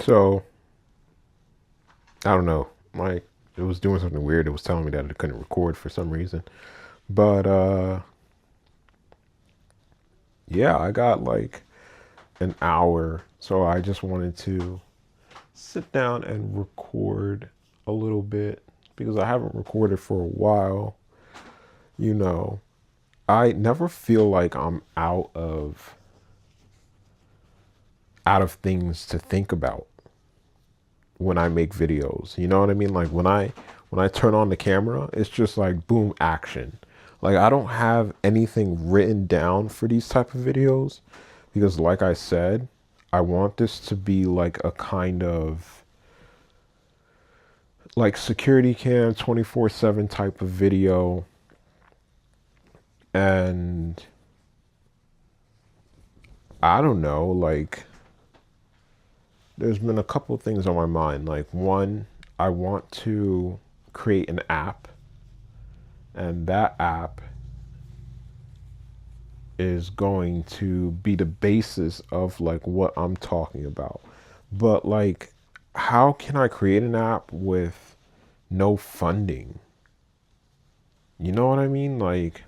So I don't know. It was doing something weird. It was telling me that it couldn't record for some reason. But yeah, I got like an hour. So I just wanted to sit down and record a little bit because I haven't recorded for a while. You know, I never feel like I'm out of things to think about when I make videos. You know what I mean? Like when I turn on the camera, it's just like boom action. Like I don't have anything written down for these type of videos because like I said, I want this to be like a kind of like security cam 24/7 type of video. And I don't know, like there's been a couple of things on my mind. Like one, I want to create an app, and that app is going to be the basis of like what I'm talking about. But like how can I create an app with no funding? You know what I mean? Like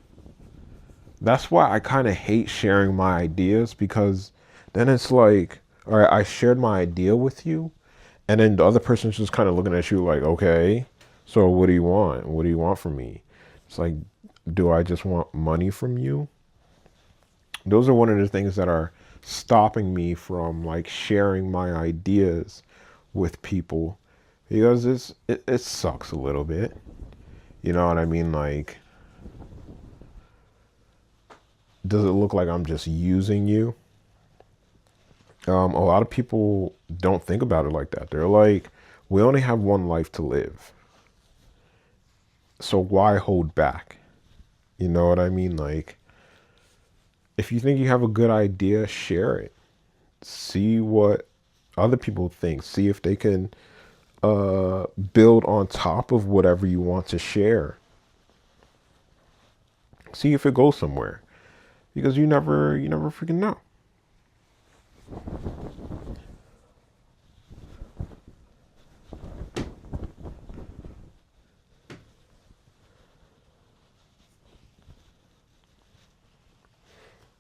that's why I kind of hate sharing my ideas because then it's like, all right, I shared my idea with you, and then the other person's just kind of looking at you like, okay, so what do you want? What do you want from me? It's like, do I just want money from you? Those are one of the things that are stopping me from like sharing my ideas with people because it sucks a little bit. You know what I mean? Like, does it look like I'm just using you? A lot of people don't think about it like that. They're like, we only have one life to live. So why hold back? You know what I mean? Like, if you think you have a good idea, share it. See what other people think. See if they can build on top of whatever you want to share. See if it goes somewhere. Because you never freaking know.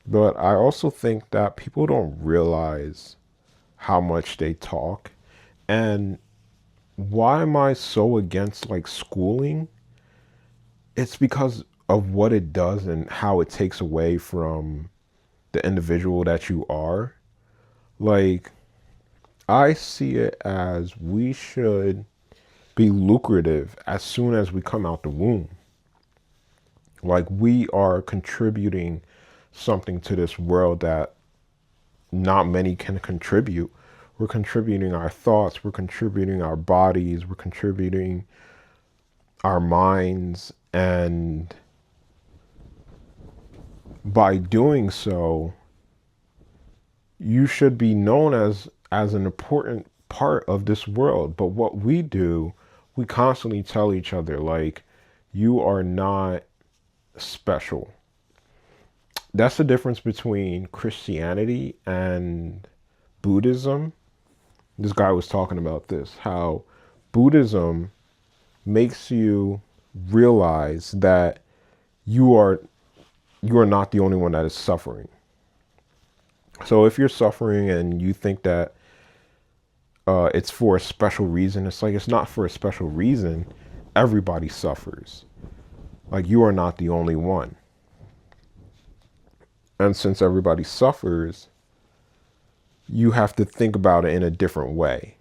But I also think that people don't realize how much they talk. And why am I so against like schooling? It's because of what it does and how it takes away from the individual that you are. Like, I see it as we should be lucrative as soon as we come out the womb. Like, we are contributing something to this world that not many can contribute. We're contributing our thoughts, we're contributing our bodies, we're contributing our minds, and by doing so, you should be known as an important part of this world. But what we do, we constantly tell each other like, you are not special. That's the difference between Christianity and Buddhism. This guy was talking about this, how Buddhism makes you realize that you are you are not the only one that is suffering. So if you're suffering and you think that it's for a special reason, it's like it's not for a special reason. Everybody suffers. Like you are not the only one. And since everybody suffers, you have to think about it in a different way.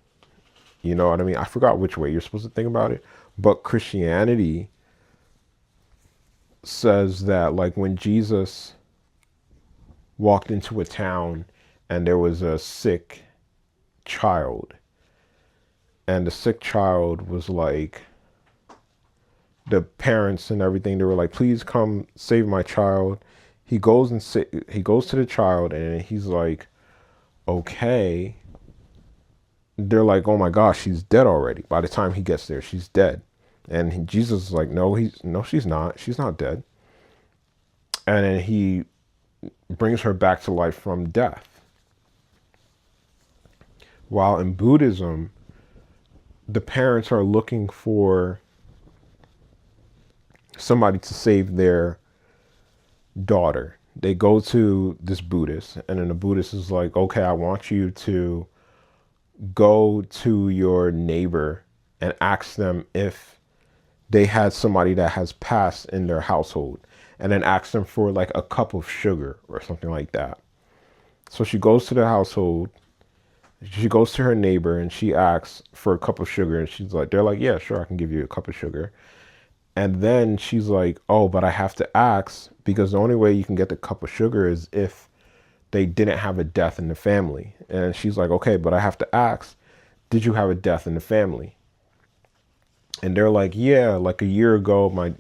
You know what I mean? I forgot which way you're supposed to think about it. But Christianity says that like when Jesus walked into a town and there was a sick child, and the sick child was like, the parents and everything, they were like, please come save my child. He goes to the child and he's like, okay. They're like, oh my gosh, she's dead already. By the time he gets there, she's dead. And Jesus is like, no, she's not. She's not dead. And then he brings her back to life from death. While in Buddhism, the parents are looking for somebody to save their daughter. They go to this Buddhist, and then the Buddhist is like, okay, I want you to go to your neighbor and ask them if they had somebody that has passed in their household, and then ask them for like a cup of sugar or something like that. So she goes to the household, she goes to her neighbor and she asks for a cup of sugar, and she's like, they're like, yeah, sure, I can give you a cup of sugar. And then she's like, oh, but I have to ask because the only way you can get the cup of sugar is if they didn't have a death in the family. And she's like, okay, but I have to ask, did you have a death in the family? And they're like, yeah, like a year ago, my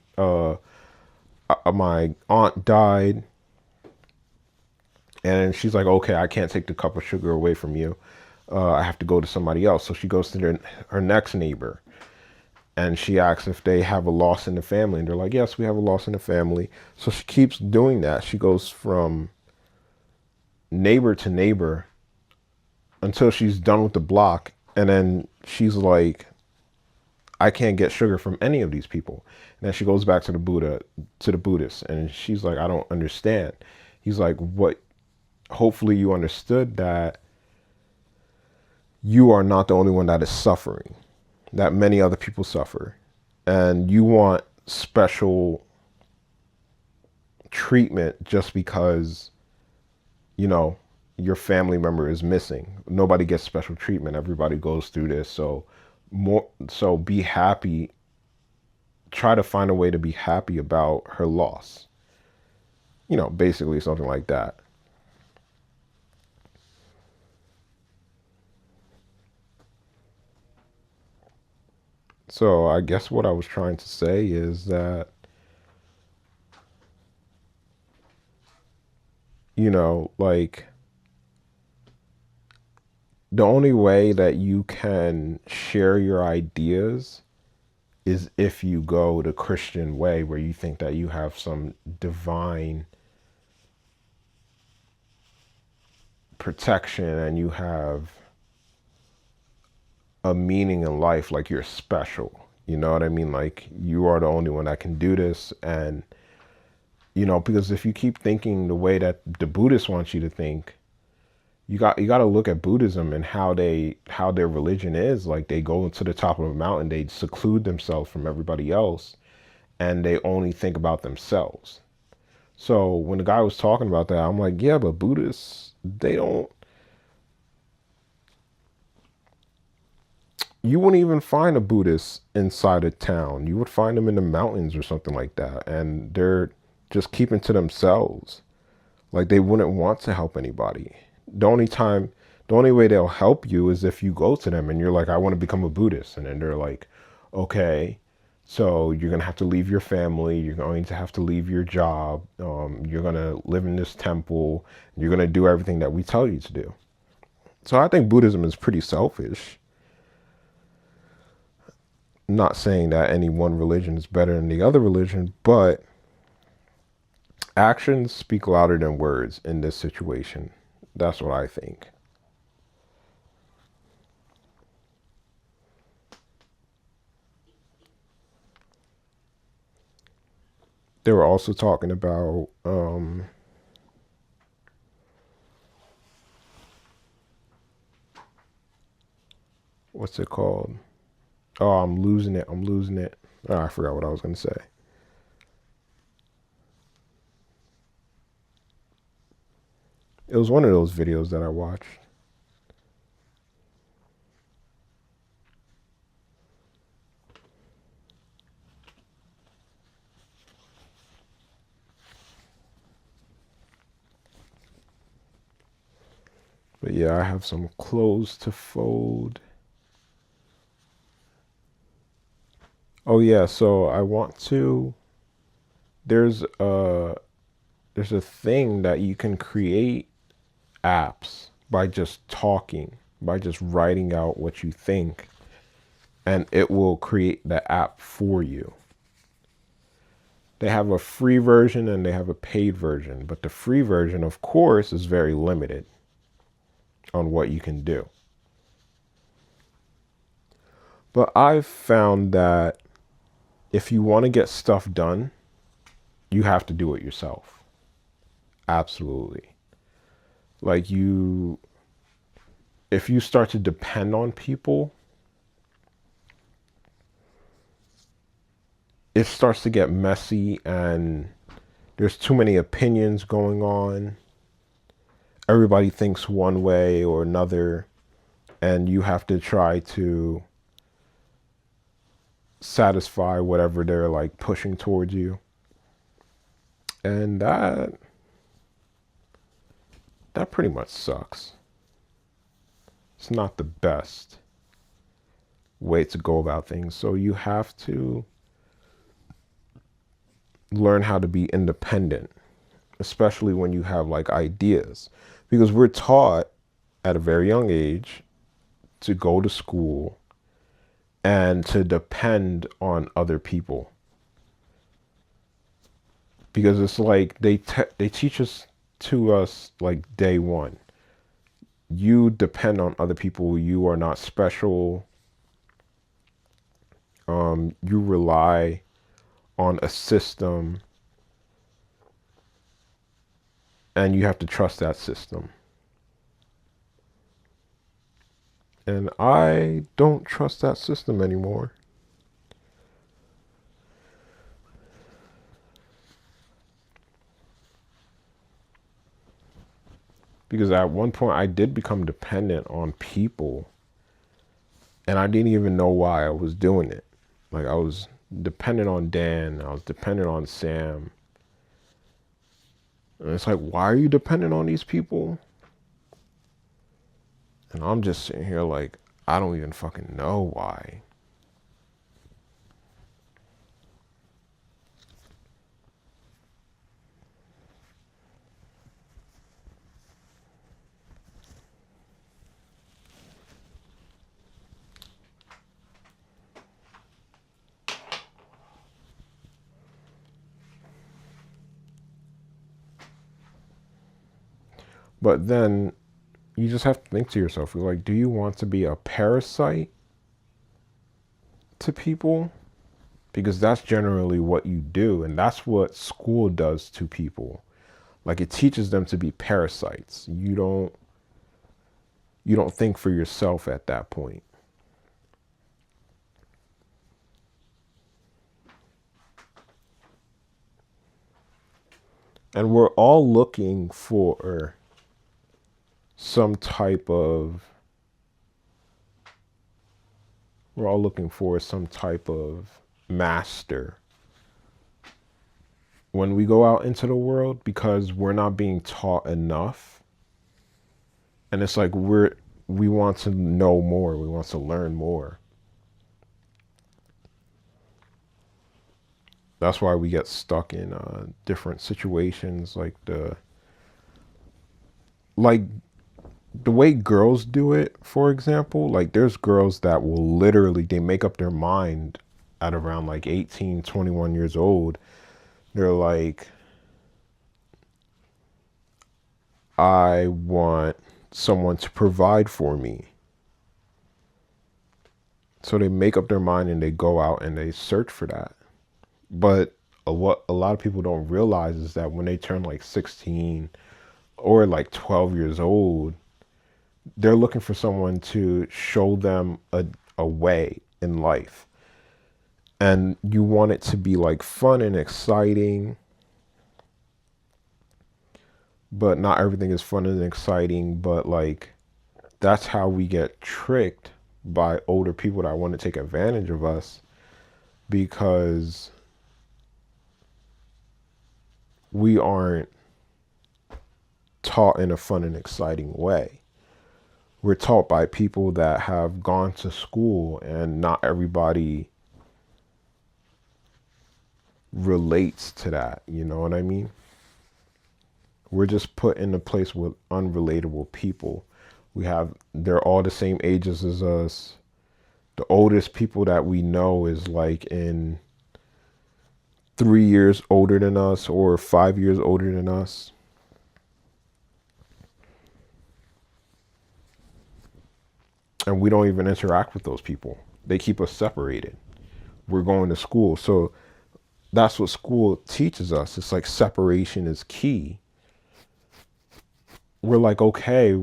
aunt died. And she's like, okay, I can't take the cup of sugar away from you. I have to go to somebody else. So she goes to her next neighbor, and she asks if they have a loss in the family. And they're like, yes, we have a loss in the family. So she keeps doing that. She goes from neighbor to neighbor until she's done with the block. And then she's like, I can't get sugar from any of these people. And then she goes back to the Buddhist, and she's like, I don't understand. He's like, what? Hopefully you understood that you are not the only one that is suffering, that many other people suffer, and you want special treatment just because, you know, your family member is missing. Nobody gets special treatment. Everybody goes through this. So be happy. Try to find a way to be happy about her loss. You know, basically something like that. So I guess what I was trying to say is that, you know, like the only way that you can share your ideas is if you go the Christian way, where you think that you have some divine protection and you have a meaning in life, like you're special. You know what I mean? Like you are the only one that can do this. And, you know, because if you keep thinking the way that the Buddhists want you to think, you got to look at Buddhism and how their religion is. Like they go to the top of a mountain, they seclude themselves from everybody else, and they only think about themselves. So when the guy was talking about that, I'm like, yeah, but Buddhists, they don't, you wouldn't even find a Buddhist inside a town. You would find them in the mountains or something like that. And they're just keeping to themselves. Like they wouldn't want to help anybody. The only way they'll help you is if you go to them and you're like, I want to become a Buddhist. And then they're like, okay, so you're going to have to leave your family. You're going to have to leave your job. You're going to live in this temple. You're going to do everything that we tell you to do. So I think Buddhism is pretty selfish. Not saying that any one religion is better than the other religion, but actions speak louder than words in this situation. That's what I think. They were also talking about what's it called? Oh, I'm losing it. I'm losing it. Oh, I forgot what I was going to say. It was one of those videos that I watched. But yeah, I have some clothes to fold. Oh yeah, so I want to, there's a there's a thing that you can create apps by just talking, by just writing out what you think, and it will create the app for you. They have a free version and they have a paid version, but the free version, of course, is very limited on what you can do. But I've found that if you want to get stuff done, you have to do it yourself. Absolutely. Like if you start to depend on people, it starts to get messy and there's too many opinions going on. Everybody thinks one way or another, and you have to try to satisfy whatever they're like pushing towards you. And that pretty much sucks. It's not the best way to go about things. So you have to learn how to be independent, especially when you have like ideas. Because we're taught at a very young age to go to school and to depend on other people. Because it's like they teach us like day one. You depend on other people. You are not special. You rely on a system, and you have to trust that system. And I don't trust that system anymore. Because at one point I did become dependent on people, and I didn't even know why I was doing it. Like I was dependent on Dan, I was dependent on Sam. And it's like, why are you dependent on these people? And I'm just sitting here like, I don't even fucking know why. But then you just have to think to yourself, like, do you want to be a parasite to people? Because that's generally what you do, and that's what school does to people. Like it teaches them to be parasites. You don't think for yourself at that point. And some type of we're all looking for some type of master when we go out into the world, because we're not being taught enough. And it's like we want to know more, we want to learn more. That's why we get stuck in different situations, like the way girls do it, for example. Like there's girls that will literally, they make up their mind at around like 18, 21 years old. They're like, I want someone to provide for me. So they make up their mind and they go out and they search for that. But what a lot of people don't realize is that when they turn like 16 or like 12 years old, they're looking for someone to show them a way in life. And you want it to be like fun and exciting, but not everything is fun and exciting. But like, that's how we get tricked by older people that want to take advantage of us, because we aren't taught in a fun and exciting way. We're taught by people that have gone to school, and not everybody relates to that. You know what I mean? We're just put in a place with unrelatable people. They're all the same ages as us. The oldest people that we know is like in 3 years older than us or 5 years older than us. And we don't even interact with those people. They keep us separated. We're going to school. So that's what school teaches us. It's like separation is key. We're like, okay,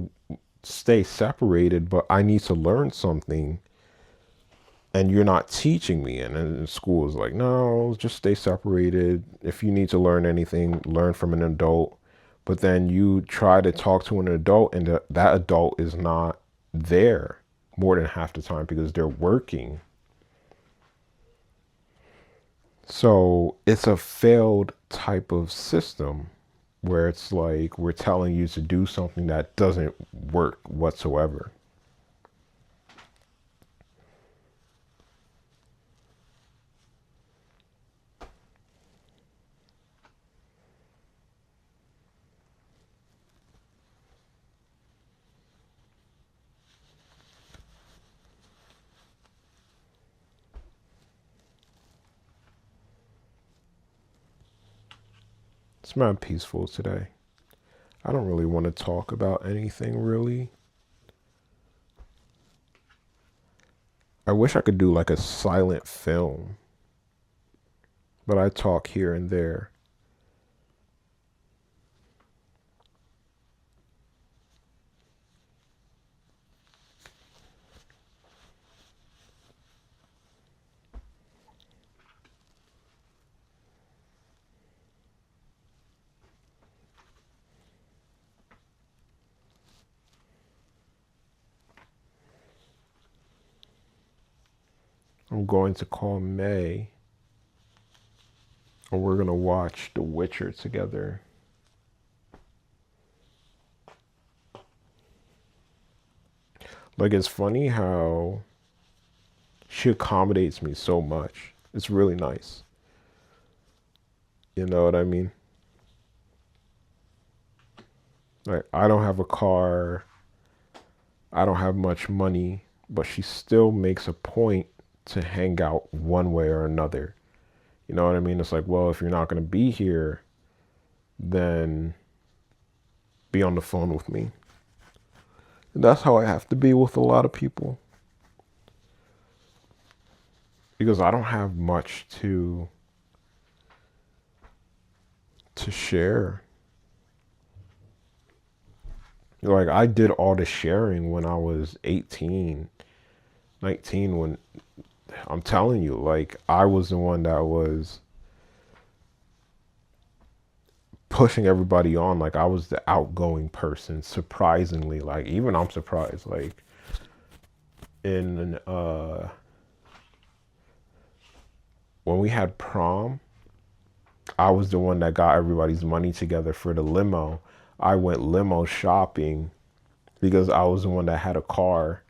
stay separated, but I need to learn something and you're not teaching me. And school is like, no, just stay separated. If you need to learn anything, learn from an adult. But then you try to talk to an adult, and that adult is not there more than half the time because they're working. So it's a failed type of system where it's like we're telling you to do something that doesn't work whatsoever. It's not peaceful today. I don't really want to talk about anything really. I wish I could do like a silent film, but I talk here and there. I'm going to call May, and we're going to watch The Witcher together. Like, it's funny how she accommodates me so much. It's really nice. You know what I mean? Like, I don't have a car, I don't have much money, but she still makes a point to hang out one way or another. You know what I mean? It's like, well, if you're not going to be here, then be on the phone with me. And that's how I have to be with a lot of people because I don't have much to share. Like, I did all the sharing when I was 18, 19, when I'm telling you, like, I was the one that was pushing everybody on. Like, I was the outgoing person, surprisingly. Like, even I'm surprised. Like, in when we had prom, I was the one that got everybody's money together for the limo. I went limo shopping because I was the one that had a car.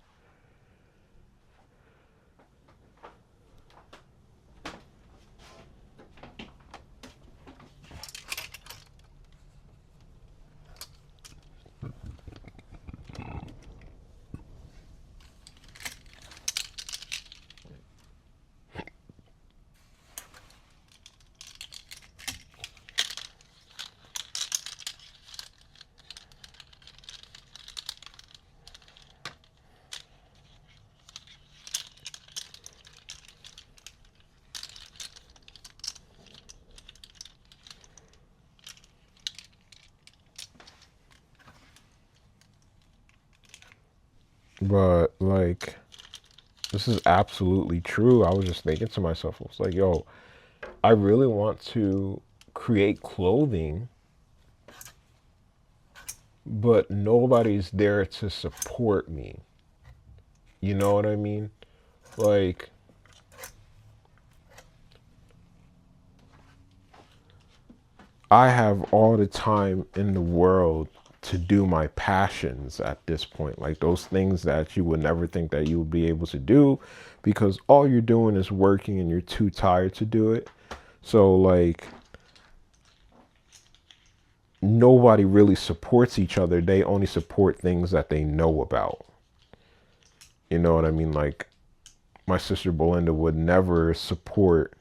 But like, this is absolutely true. I was just thinking to myself, I was like, yo, I really want to create clothing, but nobody's there to support me. You know what I mean? Like, I have all the time in the world to do my passions at this point. Like, those things that you would never think that you would be able to do because all you're doing is working and you're too tired to do it. So, like, nobody really supports each other. They only support things that they know about. You know what I mean? Like, my sister Belinda would never support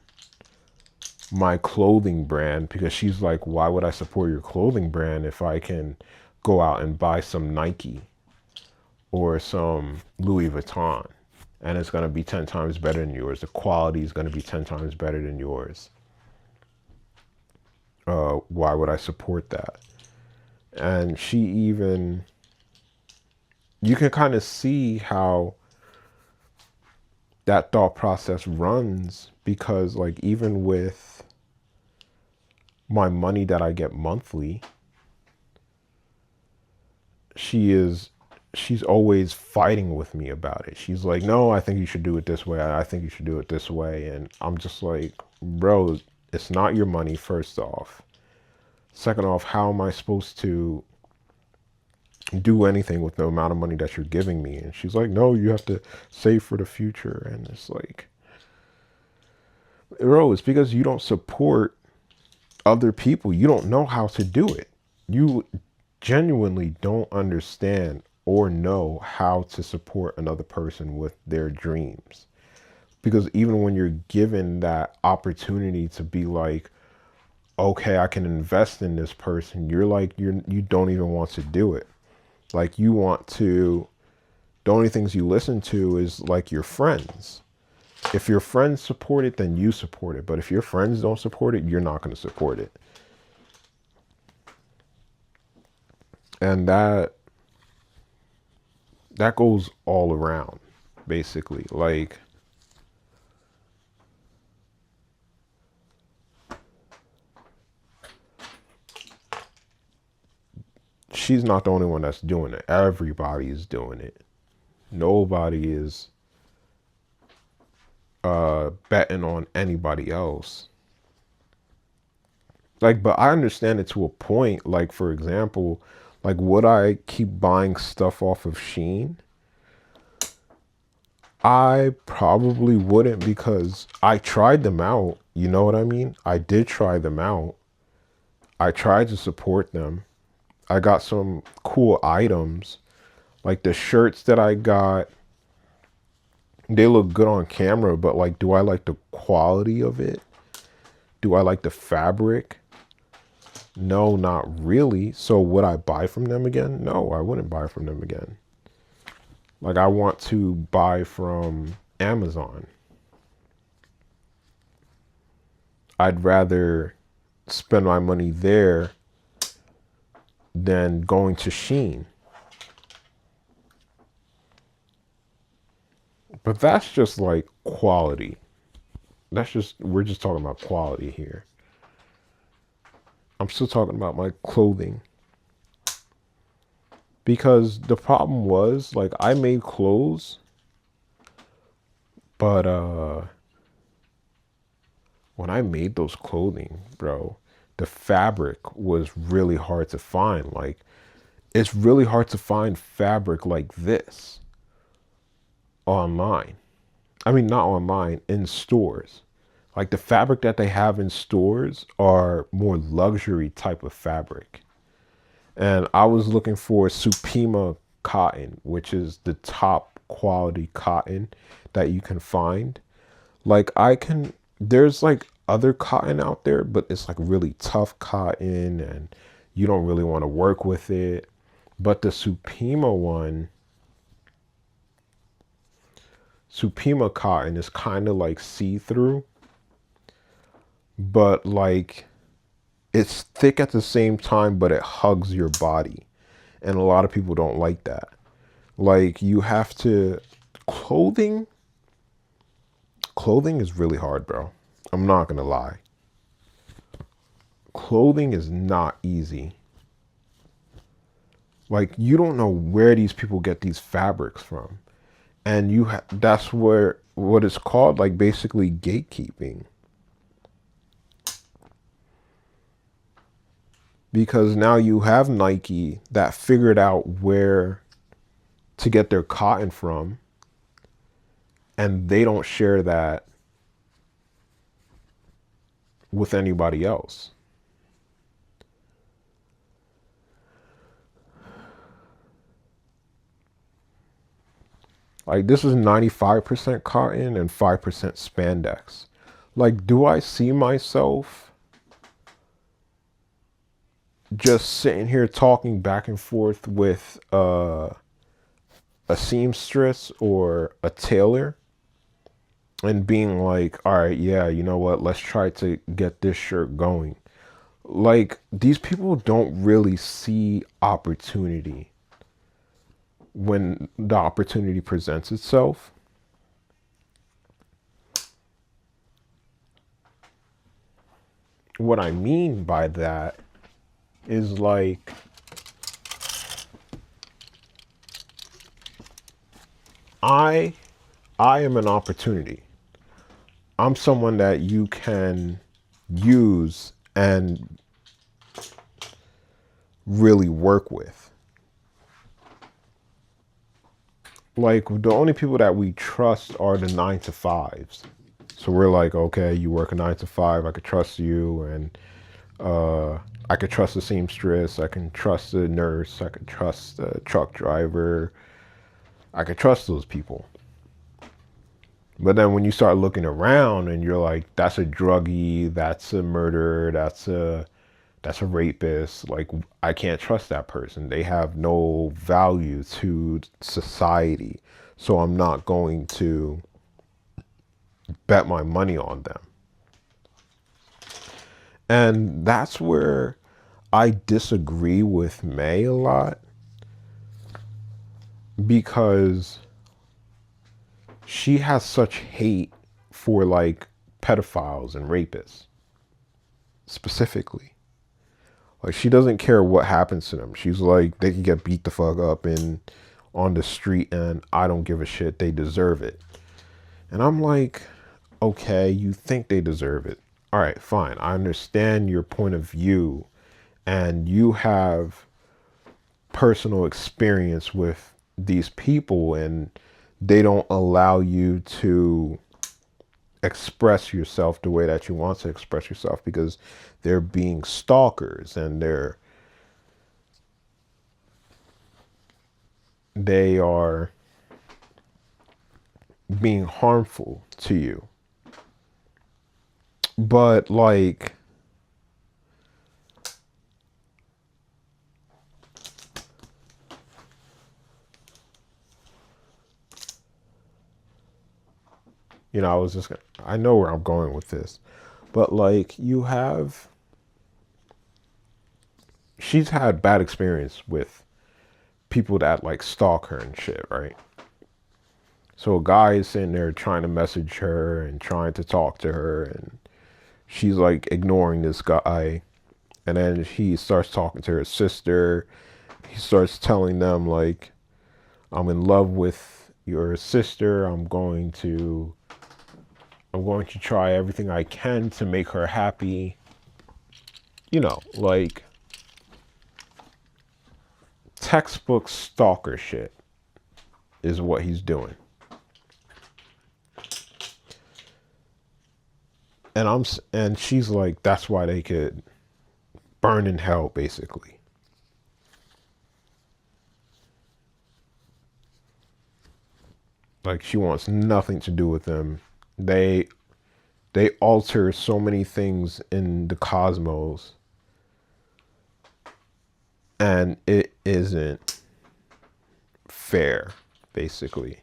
my clothing brand because she's like, why would I support your clothing brand if I can go out and buy some Nike or some Louis Vuitton? and it's going to be 10 times better than yours. The quality is going to be 10 times better than yours. Why would I support that? And she even, you can kind of see how that thought process runs, because like even with my money that I get monthly, she's always fighting with me about it. She's like, no, I think you should do it this way. I think you should do it this way. And I'm just like, bro, it's not your money, first off. Second off, how am I supposed to do anything with the amount of money that you're giving me? And she's like, no, you have to save for the future. And it's like, bro, it's because you don't support other people. You don't know how to do it. You genuinely don't understand or know how to support another person with their dreams. Because even when you're given that opportunity to be like, okay, I can invest in this person, you're like, you don't even want to do it. Like you want to, the only things you listen to is like your friends. If your friends support it, then you support it. But if your friends don't support it, you're not going to support it. And that goes all around, basically. Like, she's not the only one that's doing it. Everybody is doing it. Nobody is betting on anybody else. Like, but I understand it to a point. Like, for example, like, would I keep buying stuff off of Shein? I probably wouldn't, because I tried them out. You know what I mean? I did try them out. I tried to support them. I got some cool items. Like the shirts that I got, they look good on camera, but like, do I like the quality of it? Do I like the fabric? No, not really. So would I buy from them again? No, I wouldn't buy from them again. Like, I want to buy from Amazon. I'd rather spend my money there than going to Shein. But that's just like quality. We're just talking about quality here. I'm still talking about my clothing. Because the problem was, like, I made clothes, but when I made those clothing, bro, the fabric was really hard to find. Like, it's really hard to find fabric like this online. I mean, not online, in stores. Like, the fabric that they have in stores are more luxury type of fabric. And I was looking for Supima cotton, which is the top quality cotton that you can find. Like, there's like other cotton out there, but it's like really tough cotton and you don't really want to work with it. But the Supima cotton is kind of like see-through, but like it's thick at the same time, but it hugs your body. And a lot of people don't like that. Like, you have to, clothing is really hard, bro. I'm not gonna lie. Clothing is not easy. Like, you don't know where these people get these fabrics from. And that's what it's called, like, basically gatekeeping. Because now you have Nike that figured out where to get their cotton from, and they don't share that with anybody else. Like, this is 95% cotton and 5% spandex. Like, do I see myself just sitting here talking back and forth with a seamstress or a tailor and being like, all right, yeah, you know what, let's try to get this shirt going. Like, these people don't really see opportunity when the opportunity presents itself. What I mean by that is like, I I am an opportunity. I'm someone that you can use and really work with. Like, the only people that we trust are the 9 to 5s. So we're like, okay, you work a 9 to 5, I could trust you, and I could trust the seamstress, I can trust the nurse, I could trust the truck driver, I could trust those people. But then when you start looking around and you're like, that's a druggie, that's a murderer, that's a rapist. Like, I can't trust that person. They have no value to society. So I'm not going to bet my money on them. And that's where I disagree with May a lot, because she has such hate for like pedophiles and rapists specifically. Like, she doesn't care what happens to them. She's like, they can get beat the fuck up in on the street and I don't give a shit. They deserve it. And I'm like, okay, you think they deserve it. All right, fine. I understand your point of view and you have personal experience with these people and they don't allow you to express yourself the way that you want to express yourself because they're being stalkers and they are being harmful to you. But like, I was just gonna, I know where I'm going with this, but like, she's had bad experience with people that like stalk her and shit, right? So a guy is sitting there trying to message her and trying to talk to her, and she's like ignoring this guy. And then he starts talking to her sister. He starts telling them like, I'm in love with your sister. I'm going to try everything I can to make her happy. Like textbook stalker shit is what he's doing. And she's like, that's why they could burn in hell, basically. Like, she wants nothing to do with them. They they alter so many things in the cosmos, and it isn't fair, basically.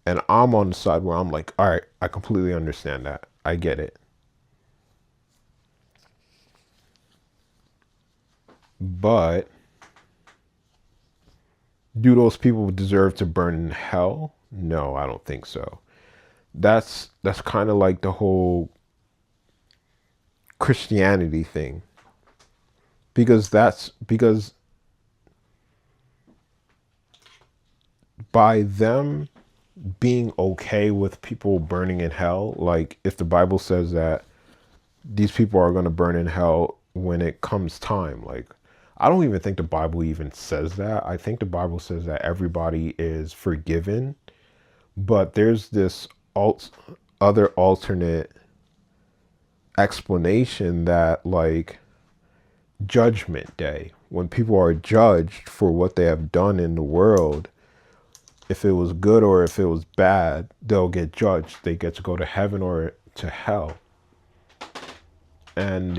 And I'm on the side where I'm like, all right, I completely understand that. I get it. But do those people deserve to burn in hell? No, I don't think so. That's kind of like the whole Christianity thing. Because by them being okay with people burning in hell, like if the Bible says that these people are going to burn in hell when it comes time, like I don't even think the Bible even says that. I think the Bible says that everybody is forgiven, but there's this other alternate explanation that like judgment day, when people are judged for what they have done in the world, if it was good or if it was bad, they'll get judged. They get to go to heaven or to hell. And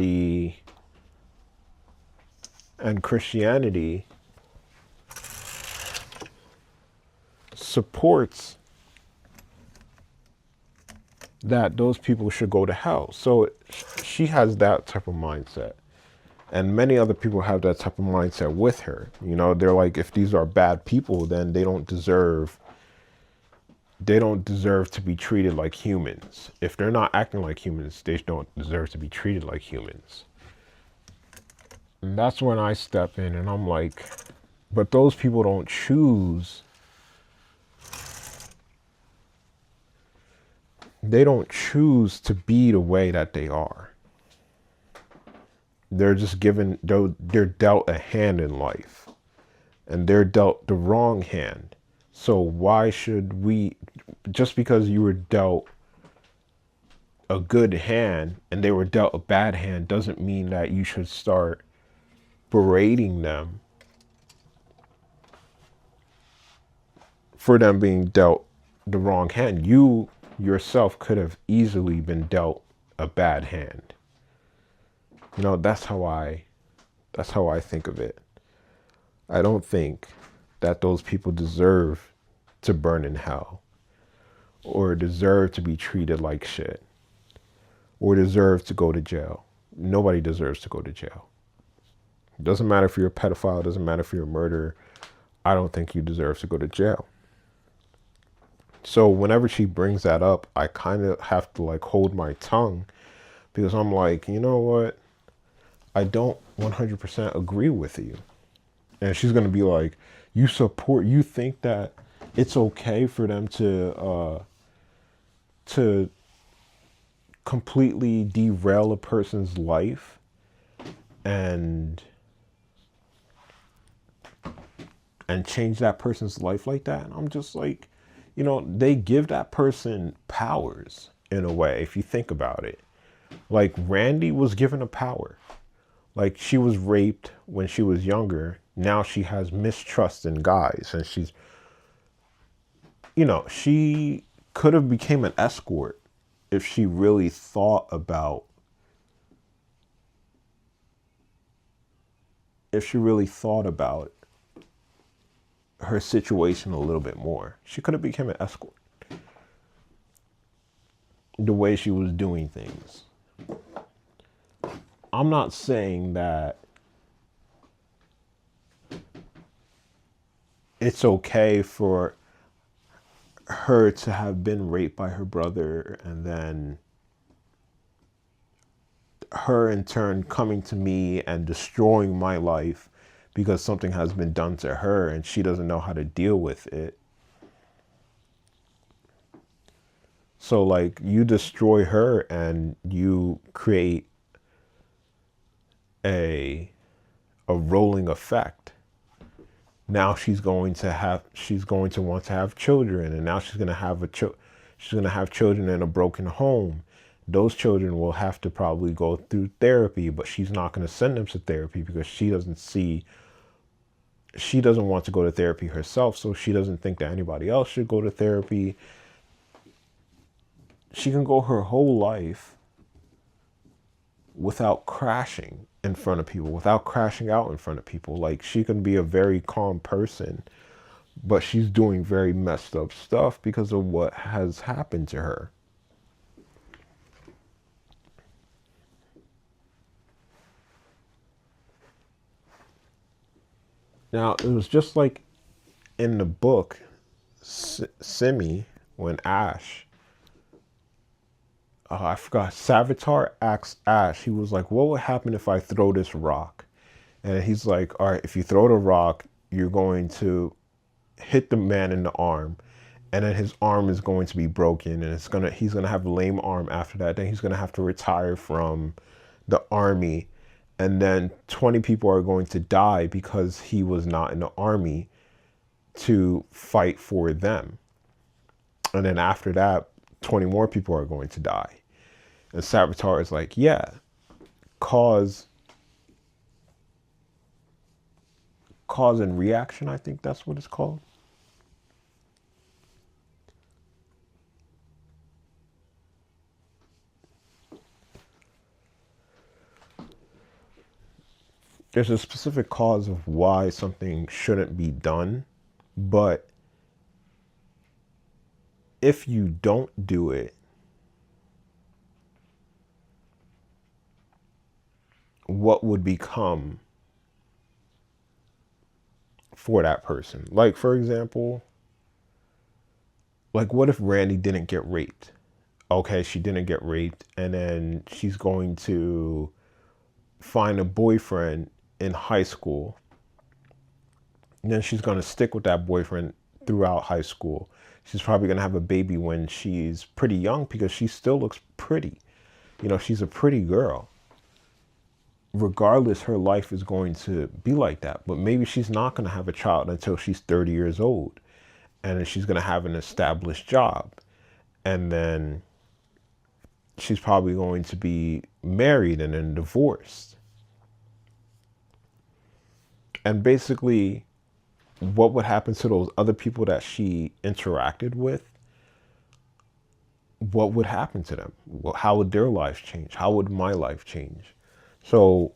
Christianity supports that those people should go to hell. So she has that type of mindset. And many other people have that type of mindset with her. You know, they're like, if these are bad people, then they don't deserve to be treated like humans. If they're not acting like humans, they don't deserve to be treated like humans. And that's when I step in and I'm like, but those people don't choose. They don't choose to be the way that they are. They're just given, they're dealt a hand in life, and they're dealt the wrong hand. So why should we, just because you were dealt a good hand and they were dealt a bad hand, doesn't mean that you should start berating them for them being dealt the wrong hand. You yourself could have easily been dealt a bad hand. You know, that's how I think of it. I don't think that those people deserve to burn in hell, or deserve to be treated like shit, or deserve to go to jail. Nobody deserves to go to jail. It doesn't matter if you're a pedophile, it doesn't matter if you're a murderer. I don't think you deserve to go to jail. So whenever she brings that up, I kind of have to like hold my tongue, because I'm like, you know what? I don't 100% agree with you. And she's going to be like, you think that it's okay for them to completely derail a person's life and change that person's life like that? And I'm just like, you know, they give that person powers in a way, if you think about it. Like Randy was given a power. Like, she was raped when she was younger. Now she has mistrust in guys, and she's, you know, she could have became an escort if she really thought about her situation a little bit more. She could have become an escort. The way she was doing things. I'm not saying that it's okay for her to have been raped by her brother, and then her in turn coming to me and destroying my life because something has been done to her and she doesn't know how to deal with it. So like, you destroy her and you create a rolling effect. Now she's going to want to have children, and now she's going to have children in a broken home. Those children will have to probably go through therapy, but she's not going to send them to therapy because she doesn't want to go to therapy herself, so she doesn't think that anybody else should go to therapy. She can go her whole life without crashing in front of people, without crashing out in front of people. Like, she can be a very calm person, but she's doing very messed up stuff because of what has happened to her. Now, it was just like in the book, Simi, when Ash, I forgot, Savitar asked Ash, he was like, what would happen if I throw this rock? And he's like, all right, if you throw the rock, you're going to hit the man in the arm, and then his arm is going to be broken, and he's gonna have a lame arm after that. Then he's gonna have to retire from the army, and then 20 people are going to die because he was not in the army to fight for them. And then after that, 20 more people are going to die. And Savitar is like, yeah, cause and reaction, I think that's what it's called. There's a specific cause of why something shouldn't be done, but if you don't do it, what would become for that person? Like, for example, like what if Randy didn't get raped? Okay, she didn't get raped, and then she's going to find a boyfriend in high school. And then she's going to stick with that boyfriend throughout high school. She's probably going to have a baby when she's pretty young because she still looks pretty. You know, she's a pretty girl. Regardless, her life is going to be like that. But maybe she's not going to have a child until she's 30 years old. And then she's going to have an established job. And then she's probably going to be married and then divorced. And basically, what would happen to those other people that she interacted with? What would happen to them? How would their lives change? How would my life change? So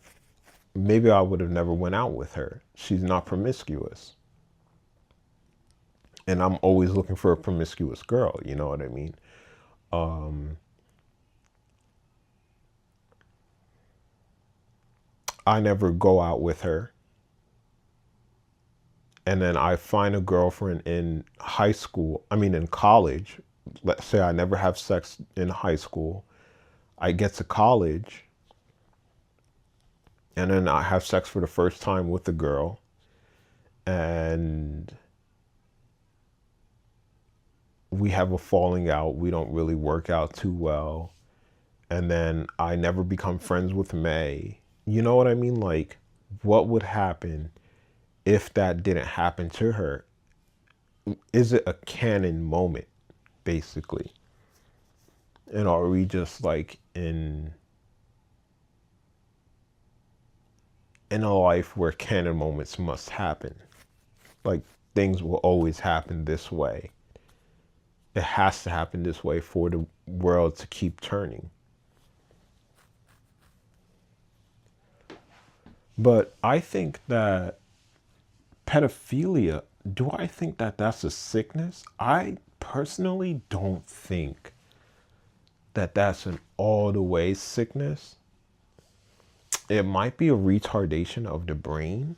maybe I would have never went out with her. She's not promiscuous. And I'm always looking for a promiscuous girl, you know what I mean? I never go out with her. And then I find a girlfriend in high school, in college. Let's say I never have sex in high school. I get to college, and then I have sex for the first time with a girl, and we have a falling out. We don't really work out too well. And then I never become friends with May. You know what I mean? Like, what would happen if that didn't happen to her? Is it a canon moment, basically? And are we just like in a life where canon moments must happen? Like, things will always happen this way. It has to happen this way for the world to keep turning. But I think that pedophilia, do I think that that's a sickness? I personally don't think that that's an all the way sickness. It might be a retardation of the brain.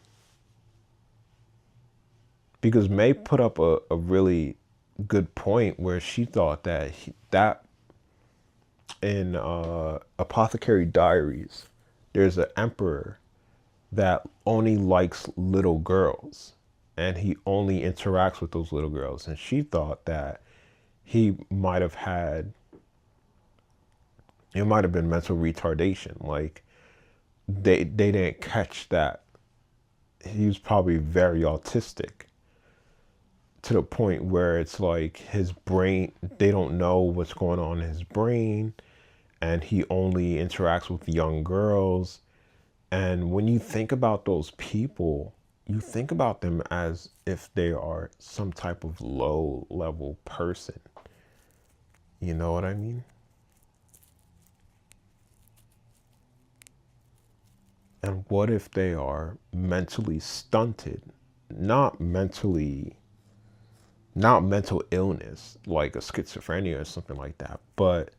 Because May put up a really good point where she thought that that in Apothecary Diaries, there's an emperor that only likes little girls, and he only interacts with those little girls. And she thought that he might have had, it might have been mental retardation. Like, they didn't catch that he was probably very autistic, to the point where it's like his brain, they don't know what's going on in his brain, and he only interacts with young girls. And when you think about those people, you think about them as if they are some type of low level person. You know what I mean? And what if they are mentally stunted? Not mentally, not mental illness like a schizophrenia or something like that, but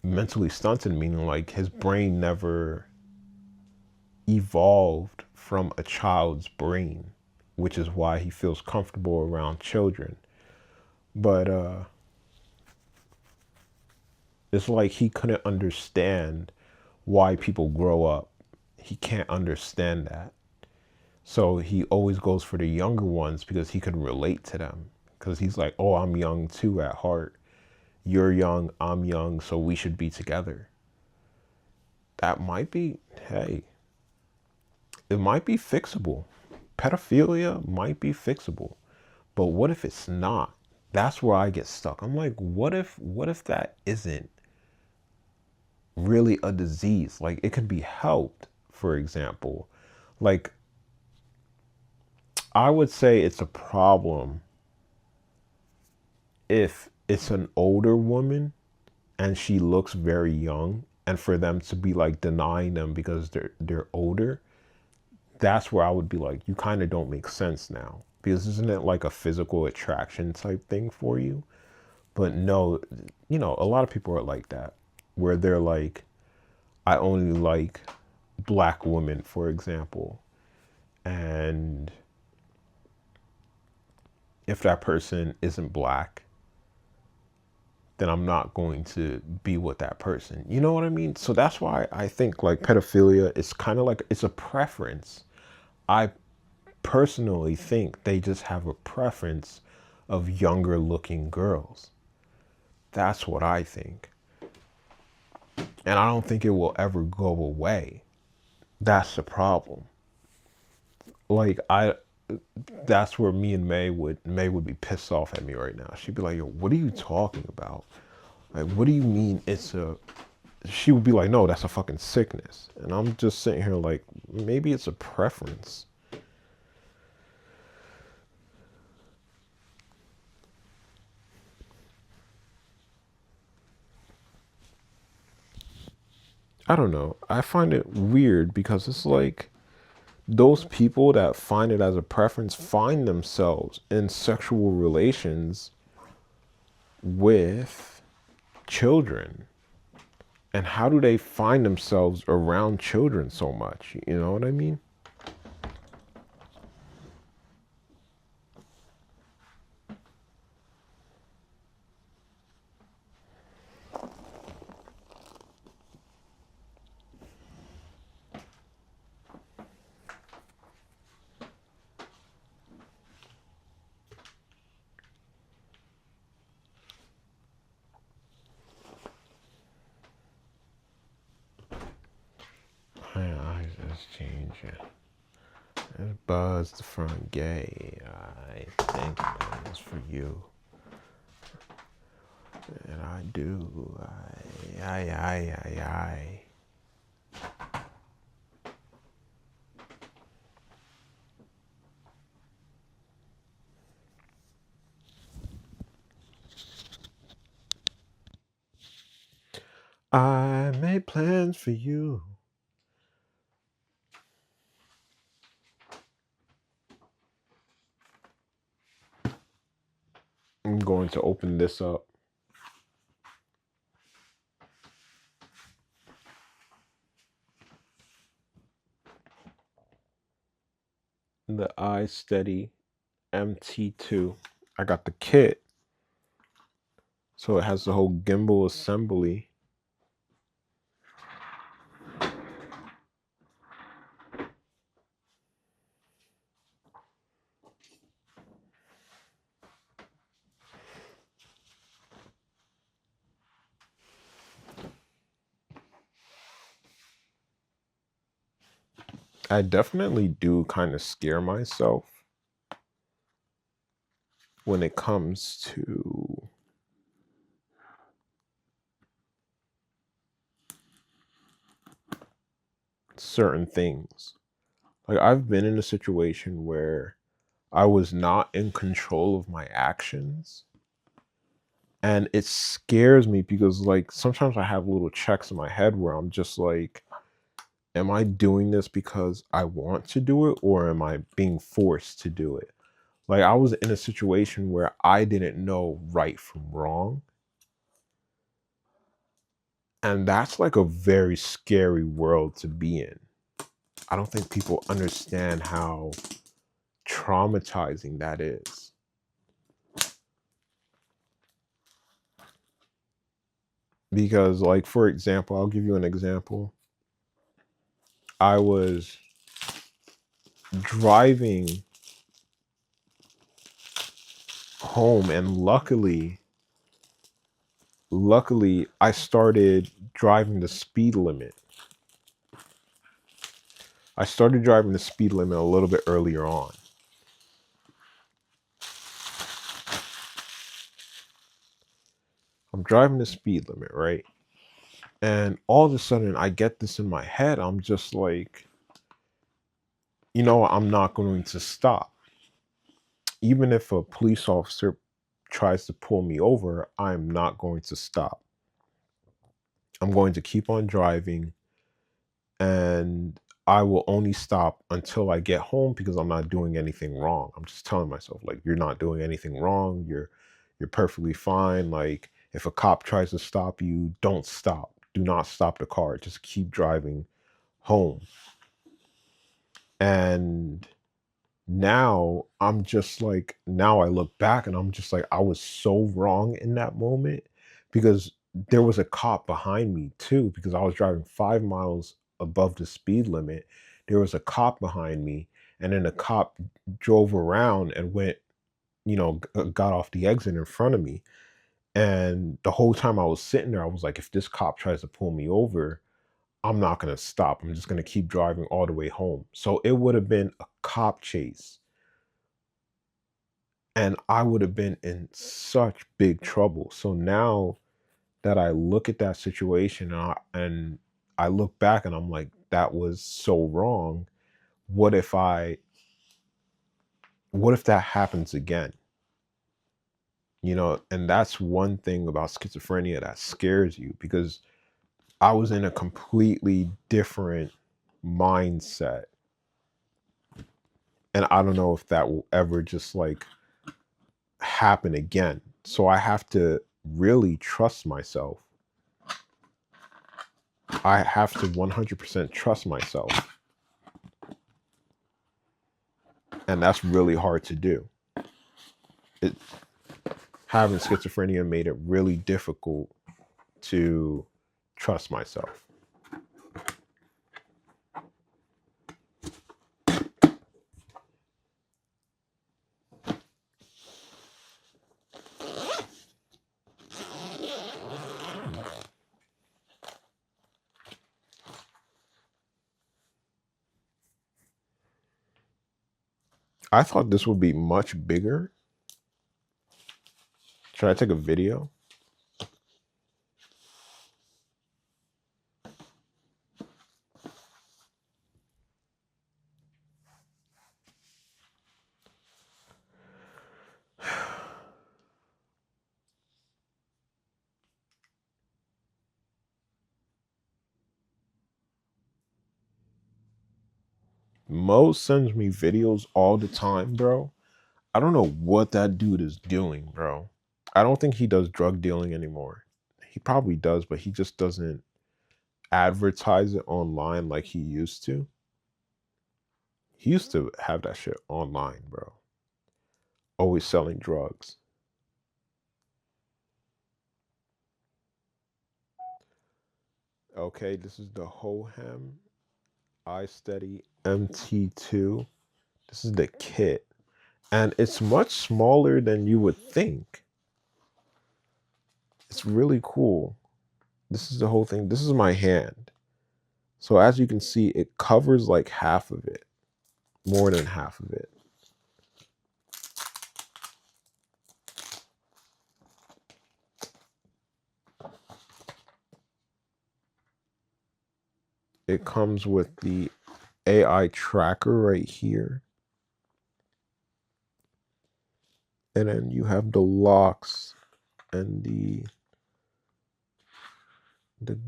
mentally stunted, meaning like his brain never evolved from a child's brain, which is why he feels comfortable around children. But it's like he couldn't understand why people grow up. He can't understand that. So he always goes for the younger ones because he can relate to them. Because he's like, oh, I'm young too at heart. You're young, I'm young, so we should be together. That might be, hey, it might be fixable. Pedophilia might be fixable. But what if it's not? That's where I get stuck. I'm like, what if that isn't really a disease? Like, it could be helped, for example. Like, I would say it's a problem if it's an older woman and she looks very young, and for them to be like denying them because they're older. That's where I would be like, you kind of don't make sense now. Because isn't it like a physical attraction type thing for you? But no, a lot of people are like that, where they're like, I only like black women, for example. And if that person isn't black, then I'm not going to be with that person. You know what I mean? So that's why I think like pedophilia is kind of like it's a preference. I personally think they just have a preference of younger looking girls. That's what I think. And I don't think it will ever go away. That's the problem. Like that's where me and May would be pissed off at me right now. She'd be like, "Yo, what are you talking about? Like, what do you mean it's a?" She would be like, "No, that's a fucking sickness." And I'm just sitting here like, maybe it's a preference. I don't know. I find it weird because it's like those people that find it as a preference find themselves in sexual relations with children. And how do they find themselves around children so much? You know what I mean? My eyes just changing. There's Buzz the front gay. I think it is for you. And I do. I. I made plans for you. I'm going to open this up. The iSteady MT2. I got the kit. So it has the whole gimbal assembly. I definitely do kind of scare myself when it comes to certain things. Like I've been in a situation where I was not in control of my actions. And it scares me because like sometimes I have little checks in my head where I'm just like, am I doing this because I want to do it or am I being forced to do it? Like I was in a situation where I didn't know right from wrong. And that's like a very scary world to be in. I don't think people understand how traumatizing that is. Because, like, for example, I'll give you an example. I was driving home, and luckily, I started driving the speed limit. I started driving the speed limit a little bit earlier on. I'm driving the speed limit, right? And all of a sudden, I get this in my head. I'm just like, I'm not going to stop. Even if a police officer tries to pull me over, I'm not going to stop. I'm going to keep on driving. And I will only stop until I get home because I'm not doing anything wrong. I'm just telling myself, like, you're not doing anything wrong. You're perfectly fine. Like, if a cop tries to stop you, don't stop. Do not stop the car. Just keep driving home. And now I'm just like, now I look back and I'm just like, I was so wrong in that moment because there was a cop behind me too, because I was driving 5 miles above the speed limit. There was a cop behind me, and then the cop drove around and went, got off the exit in front of me. And the whole time I was sitting there, I was like, if this cop tries to pull me over, I'm not going to stop. I'm just going to keep driving all the way home. So it would have been a cop chase, and I would have been in such big trouble. So now that I look at that situation, and I look back and I'm like, that was so wrong. What if I, what if that happens again? And that's one thing about schizophrenia that scares you, because I was in a completely different mindset. And I don't know if that will ever just like happen again. So I have to really trust myself. I have to 100% trust myself. And that's really hard to do. It, having schizophrenia made it really difficult to trust myself. I thought this would be much bigger. Should I take a video? Mo sends me videos all the time, bro. I don't know what that dude is doing, bro. I don't think he does drug dealing anymore. He probably does, but he just doesn't advertise it online like he used to. He used to have that shit online, bro. Always selling drugs. Okay, this is the Hohem MT2. This is the kit. And it's much smaller than you would think. It's really cool. This is the whole thing. This is my hand. So as you can see, it covers like half of it, more than half of it. It comes with the AI tracker right here. And then you have the locks and the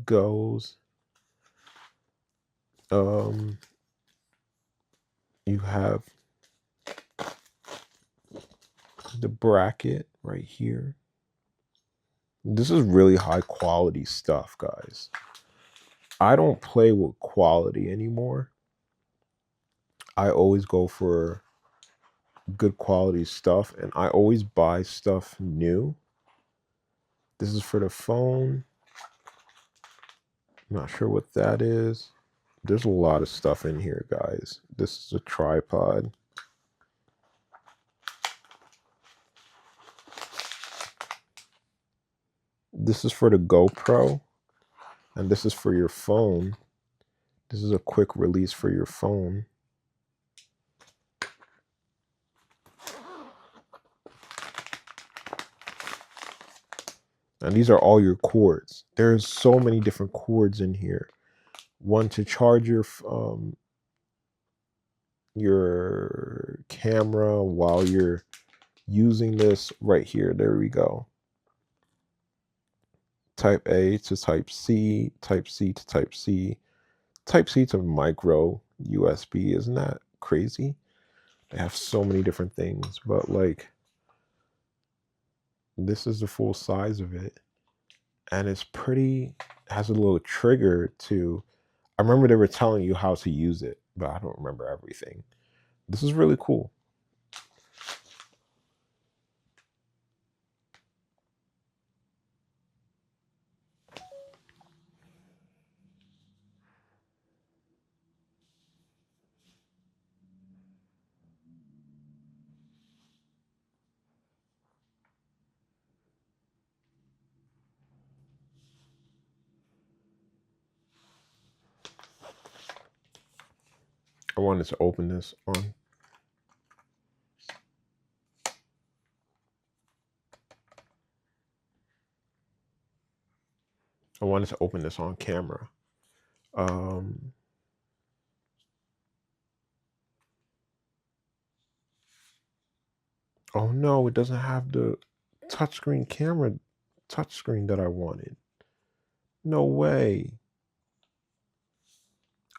goes. You have the bracket right here. This is really high quality stuff, guys. I don't play with quality anymore. I always go for good quality stuff, and I always buy stuff new. This is for the phone. I'm not sure what that is. There's a lot of stuff in here, guys. This is a tripod. This is for the GoPro, and this is for your phone. This is a quick release for your phone. And these are all your cords. There's so many different cords in here. One to charge your camera while you're using this right here. There we go. Type A to Type C, Type C to Type C, Type C to micro USB. Isn't that crazy? They have so many different things, but like this is the full size of it, and it's pretty. Has a little trigger to. I remember they were telling you how to use it, but I don't remember everything. This is really cool. I wanted to open this on. I wanted to open this on camera. Um, oh no, it doesn't have the touchscreen camera touchscreen that I wanted. No way.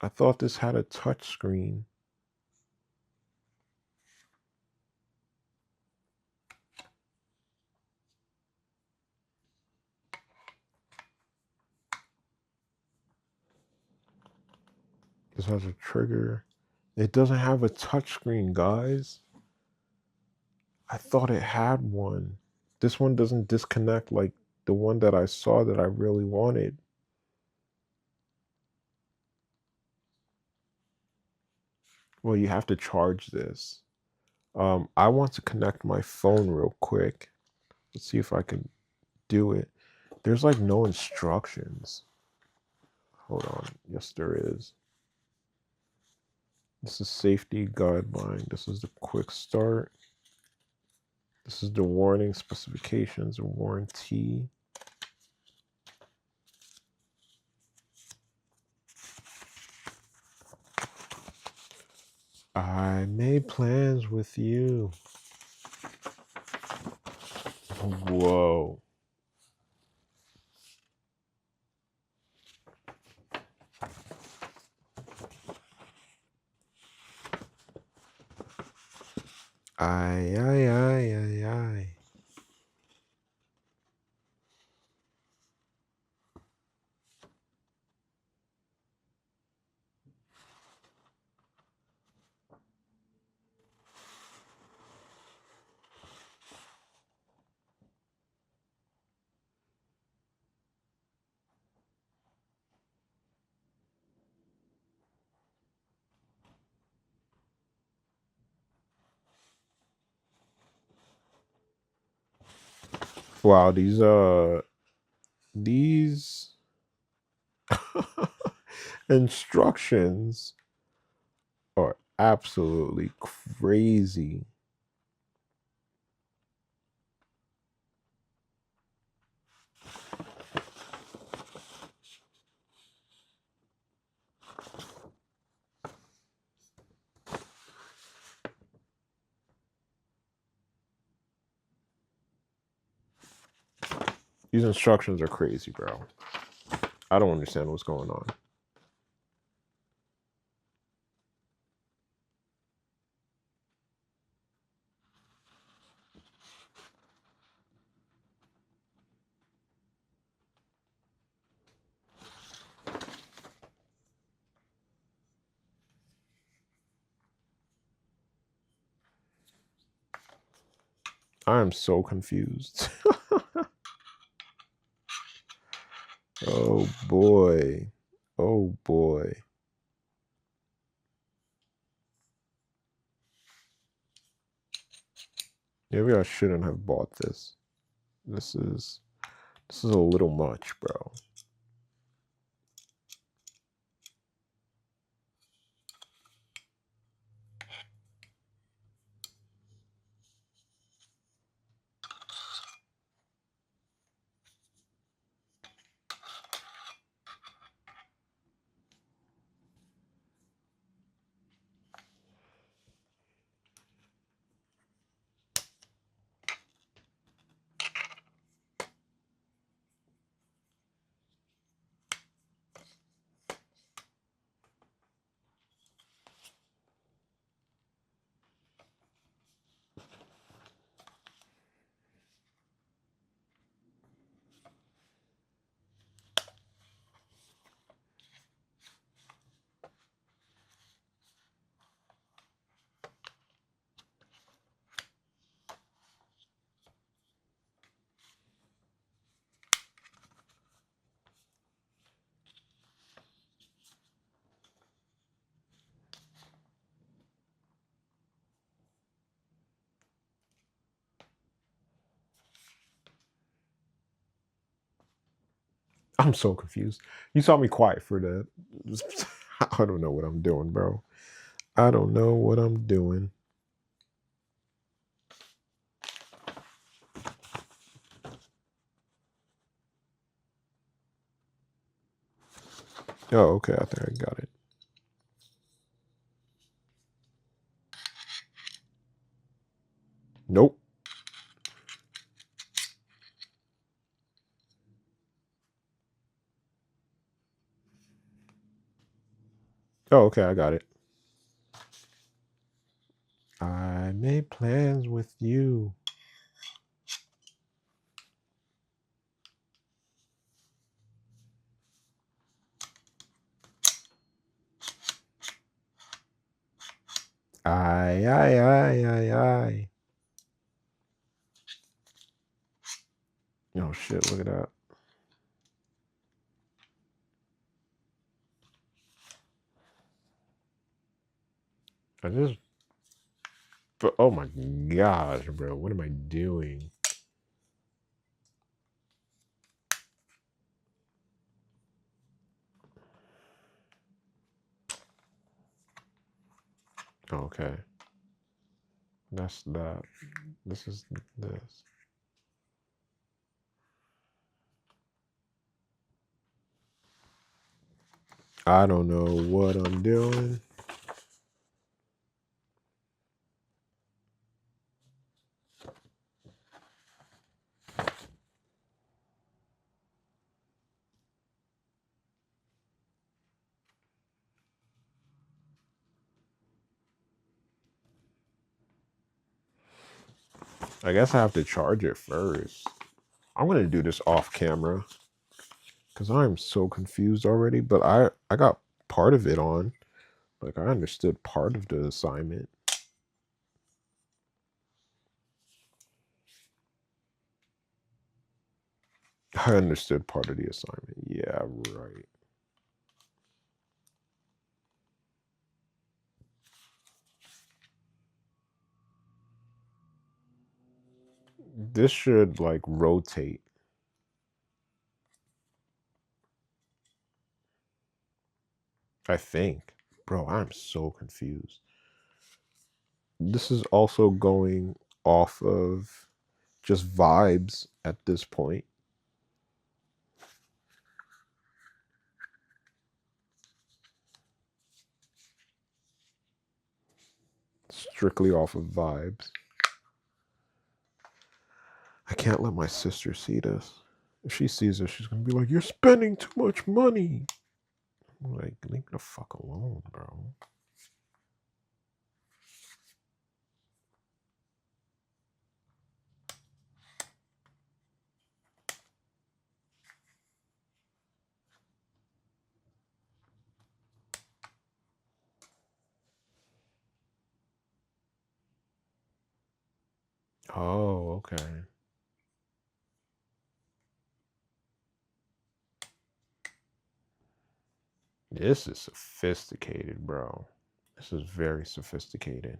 I thought this had a touchscreen. This has a trigger. It doesn't have a touchscreen, guys. I thought it had one. This one doesn't disconnect like the one that I saw that I really wanted. Well, you have to charge this. I want to connect my phone real quick. Let's see if I can do it. There's like no instructions. Hold on. Yes, there is. This is safety guideline. This is the quick start. This is the warning, specifications, and warranty. I made plans with you. Whoa. Ay, ay, ay, ay, ay. Wow, these instructions are absolutely crazy. These instructions are crazy, bro. I don't understand what's going on. I am so confused. Oh boy. Oh boy. Maybe I shouldn't have bought this. This is a little much, bro. I'm so confused. You saw me quiet for the. I don't know what I'm doing, bro. I don't know what I'm doing. Oh, okay. I think I got it. Nope. Oh, okay. I got it. I made plans with you. I. Oh shit! Look at that. I just. But oh my gosh, bro! What am I doing? Okay, that's that. This is this. I don't know what I'm doing. I guess I have to charge it first. I'm gonna do this off camera because I'm so confused already. But I got part of it on. Like I understood part of the assignment. I understood part of the assignment. Yeah, right. This should like rotate. I think. Bro, I'm so confused. This is also going off of just vibes at this point. Strictly off of vibes. I can't let my sister see this. If she sees this, she's gonna be like, "You're spending too much money." I'm like, leave me the fuck alone, bro. Oh, okay. This is sophisticated, bro. This is very sophisticated.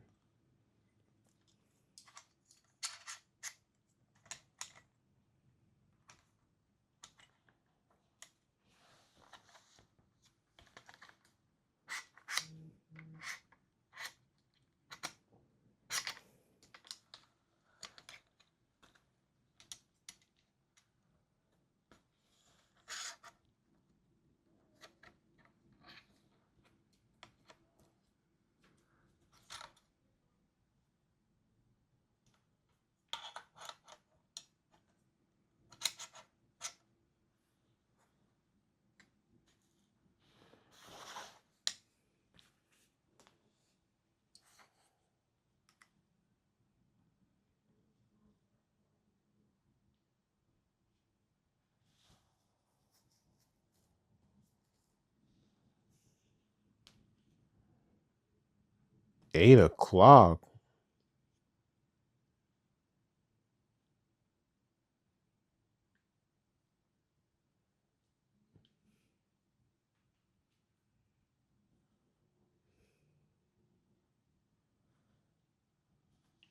$8 o'clock.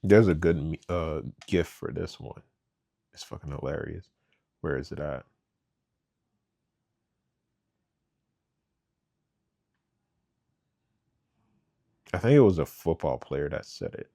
There's a good gift for this one. It's fucking hilarious. Where is it at? I think it was a football player that said it.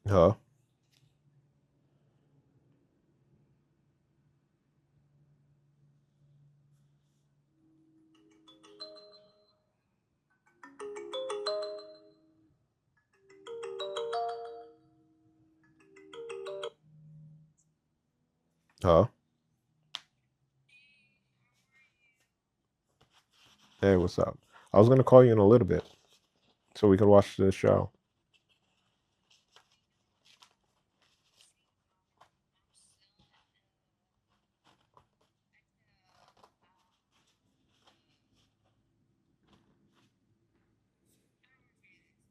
Huh? Huh? Hey, what's up? I was gonna call you in a little bit so we could watch the show.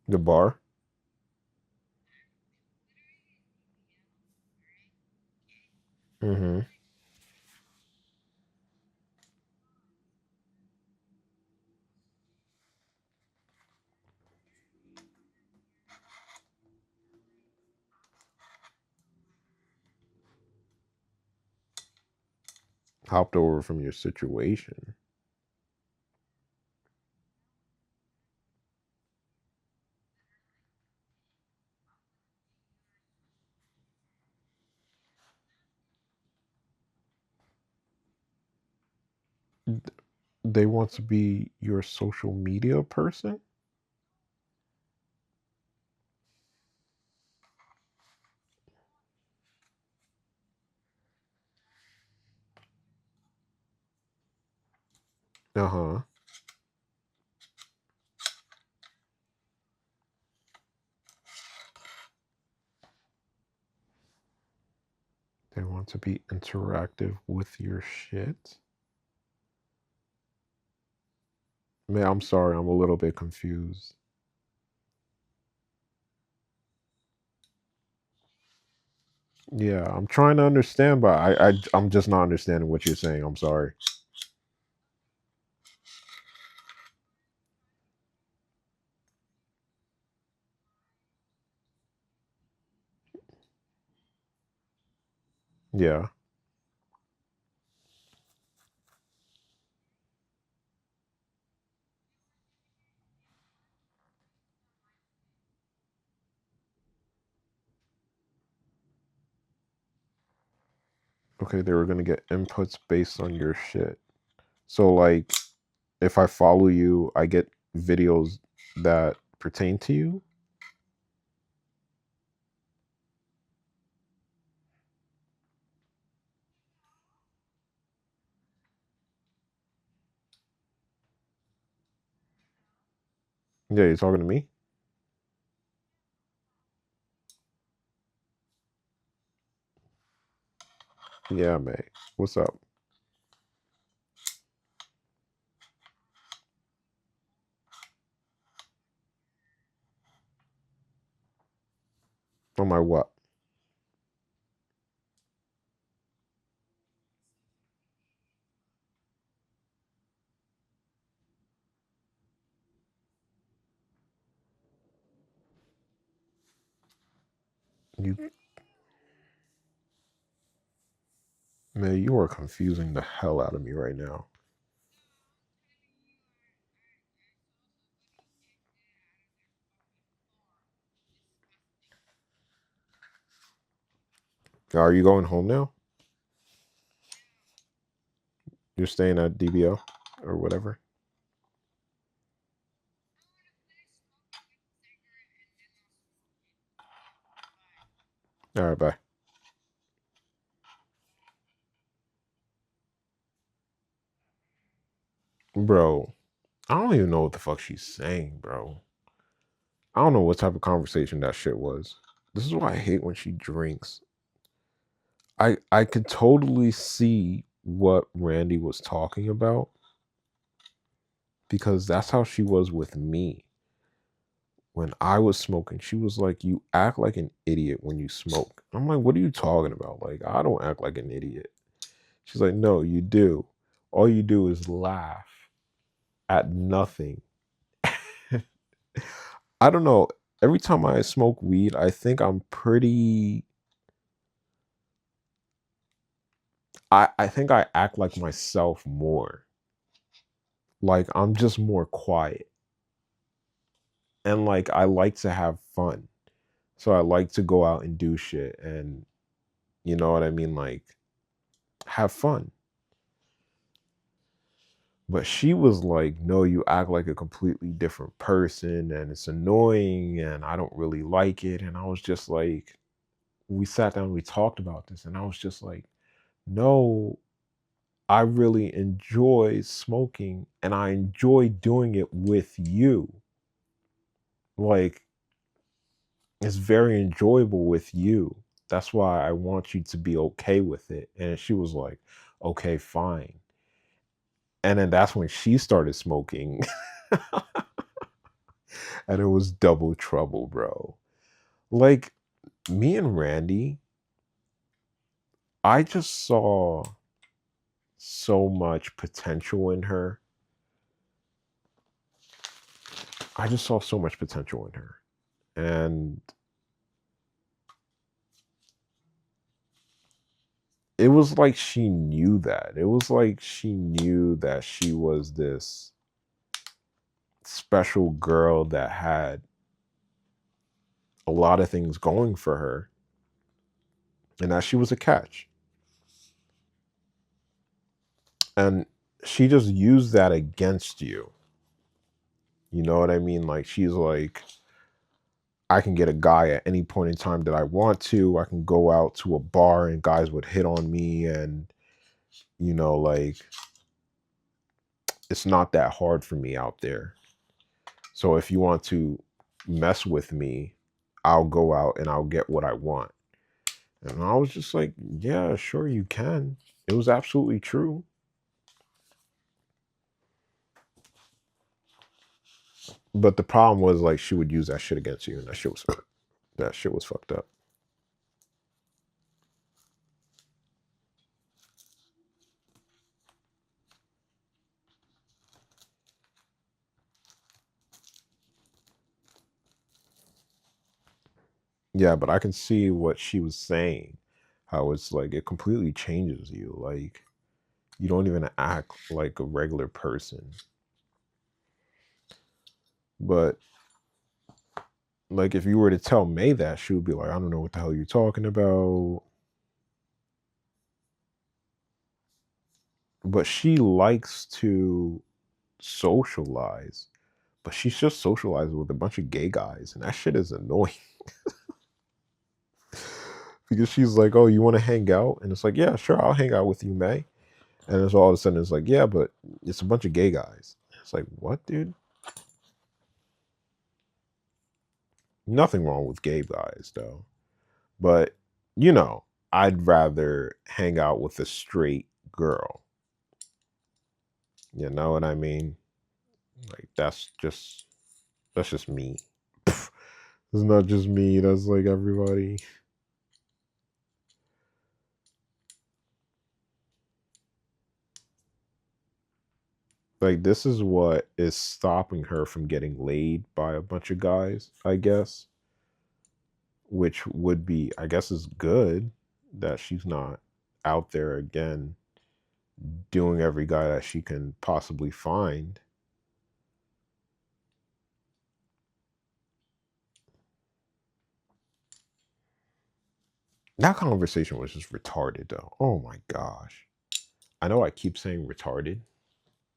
The bar? Mm-hmm. Hopped over from your situation. They want to be your social media person? Uh-huh. They want to be interactive with your shit? Man, I'm sorry, I'm a little bit confused. Yeah, I'm trying to understand, but I'm just not understanding what you're saying. I'm sorry. Yeah. Okay, they were gonna get inputs based on your shit. So like if I follow you, I get videos that pertain to you? Yeah, you're talking to me? Yeah, mate. What's up? On my what? You man, you are confusing the hell out of me right now. Are you going home now? You're staying at DBO or whatever? All right, bye. Bro, I don't even know what the fuck she's saying, bro. I don't know what type of conversation that shit was. This is why I hate when she drinks. I could totally see what Randy was talking about because that's how she was with me. When I was smoking, she was like, "You act like an idiot when you smoke." I'm like, "What are you talking about? Like, I don't act like an idiot." She's like, "No, you do. All you do is laugh at nothing." I don't know. Every time I smoke weed, I think I'm pretty. I think I act like myself more. Like I'm just more quiet. And like I like to have fun. So I like to go out and do shit and you know what I mean? Like have fun. But she was like, no, you act like a completely different person and it's annoying and I don't really like it. And I was just like, we sat down, we talked about this, and I was just like, no, I really enjoy smoking and I enjoy doing it with you. Like, it's very enjoyable with you. That's why I want you to be okay with it. And she was like, okay, fine. And then that's when she started smoking. And it was double trouble, bro. Like, me and Randy, I just saw so much potential in her. I just saw so much potential in her. And it was like she knew that. It was like she knew that she was this special girl that had a lot of things going for her and that she was a catch. And she just used that against you. You know what I mean? Like, she's like, I can get a guy at any point in time that I want to. I can go out to a bar and guys would hit on me. And, you know, like, it's not that hard for me out there. So if you want to mess with me, I'll go out and I'll get what I want. And I was just like, yeah, sure, you can. It was absolutely true. But the problem was like she would use that shit against you, and that shit was fucked up. Yeah, but I can see what she was saying. How it's like it completely changes you. Like you don't even act like a regular person. But like if you were to tell May that, she would be like, I don't know what the hell you're talking about. But she likes to socialize. But she's just socializing with a bunch of gay guys, and that shit is annoying. Because she's like, "Oh, you want to hang out?" And it's like, "Yeah, sure, I'll hang out with you, May." And it's all of a sudden it's like, "Yeah, but it's a bunch of gay guys." It's like, "What, dude?" Nothing wrong with gay guys though, but you know, I'd rather hang out with a straight girl. You know what I mean? Like that's just me. It's not just me. That's like everybody. Like this is what is stopping her from getting laid by a bunch of guys, I guess. Which would be, I guess, is good that she's not out there again doing every guy that she can possibly find. That conversation was just retarded, though. Oh my gosh. I know I keep saying retarded,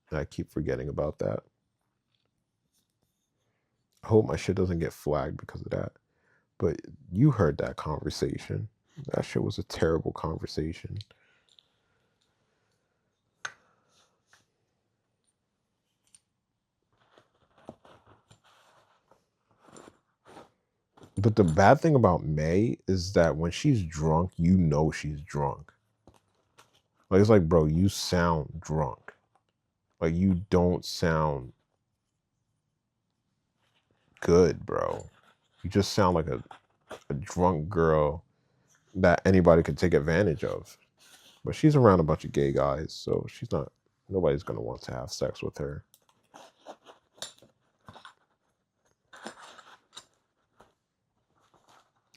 and I keep forgetting about that. I hope my shit doesn't get flagged because of that. But you heard that conversation. That shit was a terrible conversation. But the bad thing about May is that when she's drunk, you know she's drunk. Like, it's like, bro, you sound drunk. Like, you don't sound good, bro. You just sound like a drunk girl that anybody could take advantage of. But she's around a bunch of gay guys, so nobody's gonna want to have sex with her.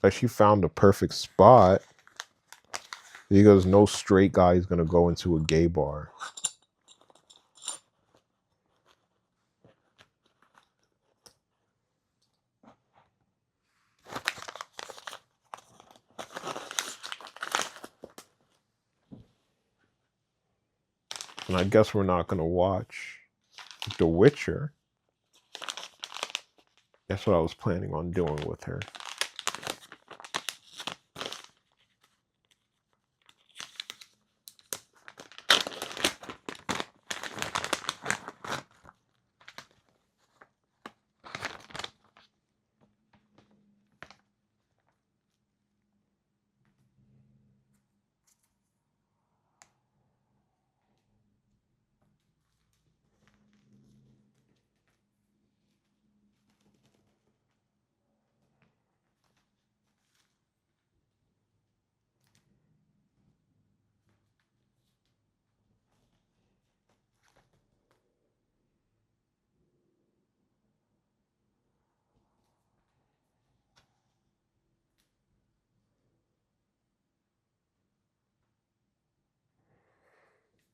Like, she found the perfect spot because no straight guy is gonna go into a gay bar. And I guess we're not gonna watch The Witcher. That's what I was planning on doing with her.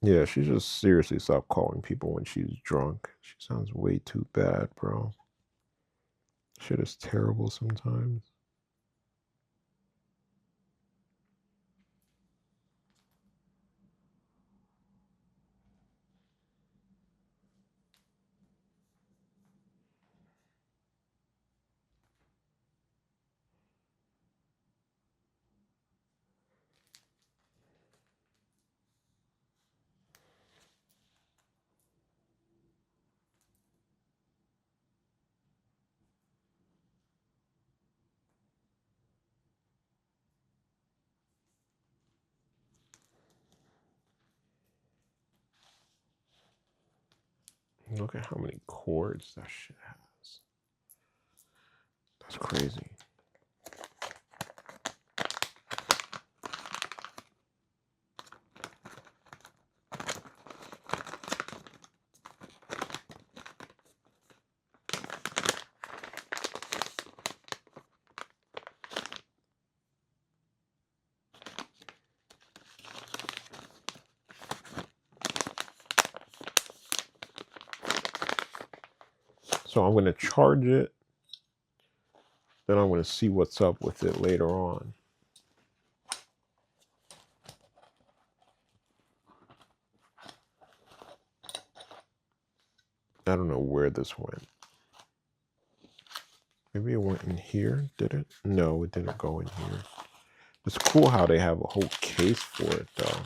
Yeah, she just seriously stopped calling people when she's drunk. She sounds way too bad, bro. Shit is terrible sometimes. Look at how many chords that shit has. That's crazy. So I'm going to charge it. Then I'm going to see what's up with it later on. I don't know where this went. Maybe it went in here, did it? No, it didn't go in here. It's cool how they have a whole case for it, though.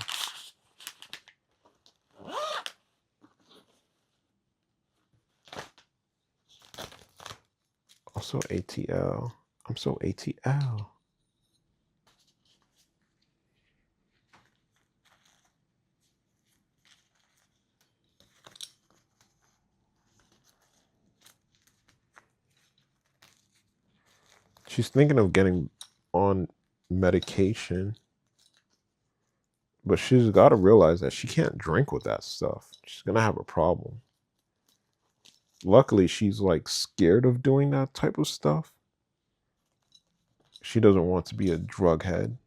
Also ATL. I'm so ATL. She's thinking of getting on medication, but she's got to realize that she can't drink with that stuff. She's going to have a problem. Luckily, she's like scared of doing that type of stuff. She doesn't want to be a drug head.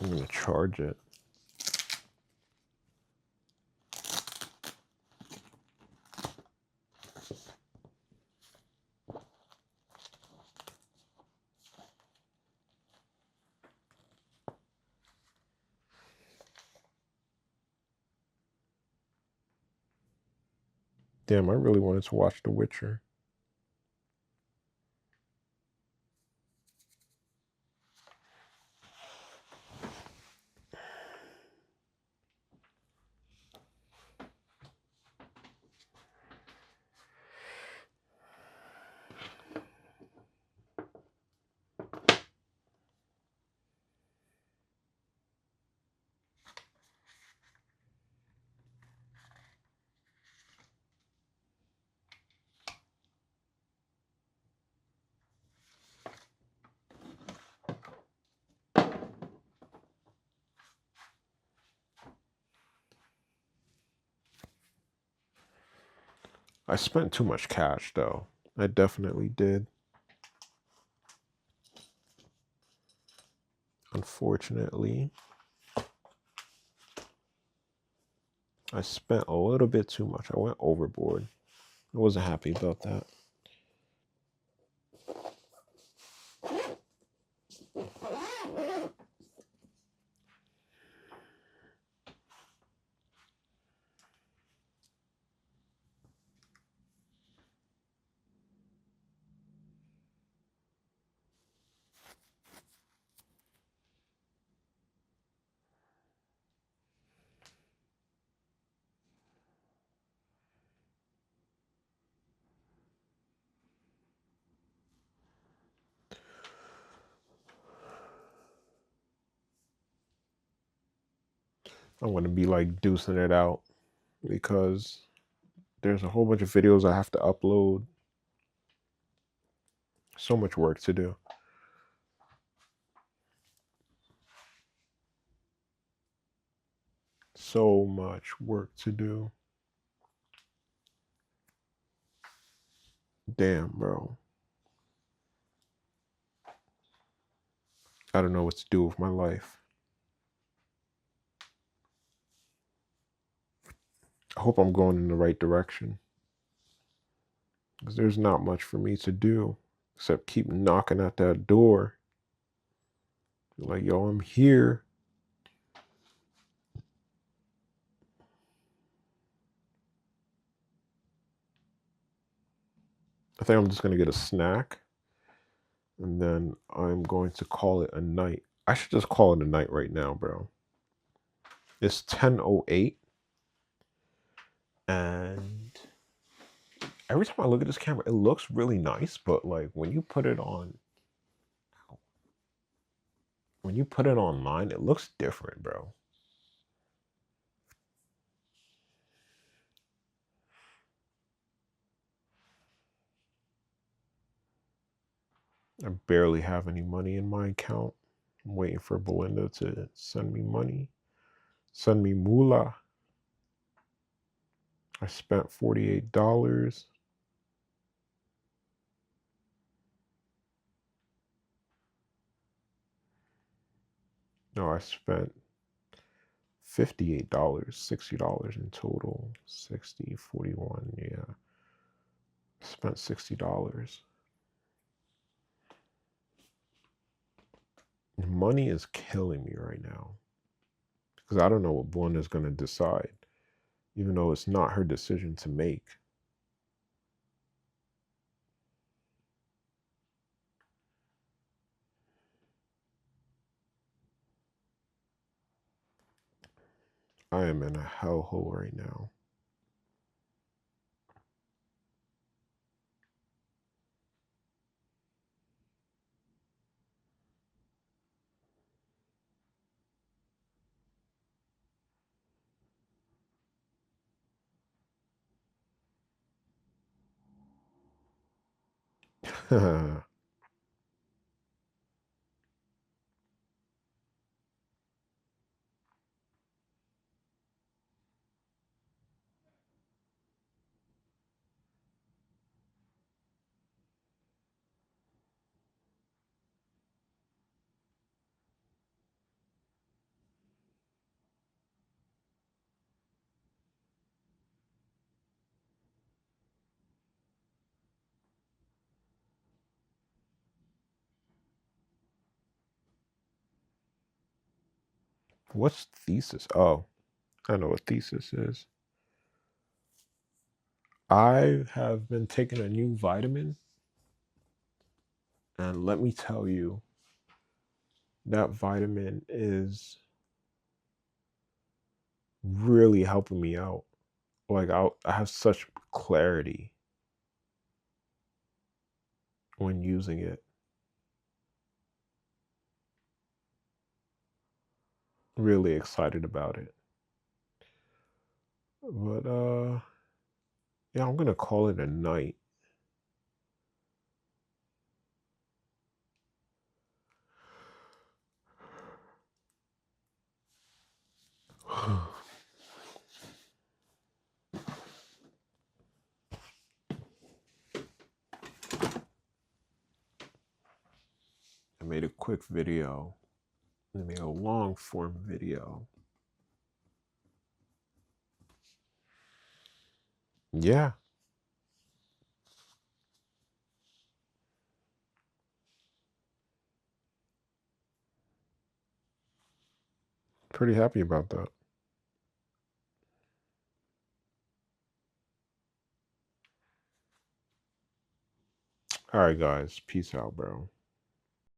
I'm going to charge it. Damn, I really wanted to watch The Witcher. I spent too much cash though. I definitely did. Unfortunately, I spent a little bit too much. I went overboard. I wasn't happy about that. I'm going to be like deucing it out because there's a whole bunch of videos I have to upload. So much work to do. So much work to do. Damn, bro. I don't know what to do with my life. I hope I'm going in the right direction. Because there's not much for me to do except keep knocking at that door. Like, yo, I'm here. I think I'm just going to get a snack. And then I'm going to call it a night. I should just call it a night right now, bro. It's 10:08. And every time I look at this camera, it looks really nice. But like when you put it on, when you put it online, it looks different, bro. I barely have any money in my account. I'm waiting for Belinda to send me money. Send me moolah. I spent $48. No, I spent $58, $60 in total. 60, 41, yeah. I spent $60. Money is killing me right now. Because I don't know what Belinda's going to decide. Even though it's not her decision to make. I am in a hellhole right now. What's thesis? Oh, I know what thesis is. I have been taking a new vitamin, and let me tell you, that vitamin is really helping me out. Like I have such clarity when using it. Really excited about it. But yeah, I'm gonna call it a night. I made a quick video. I made a long form video. Yeah, pretty happy about that. All right, guys. Peace out, bro.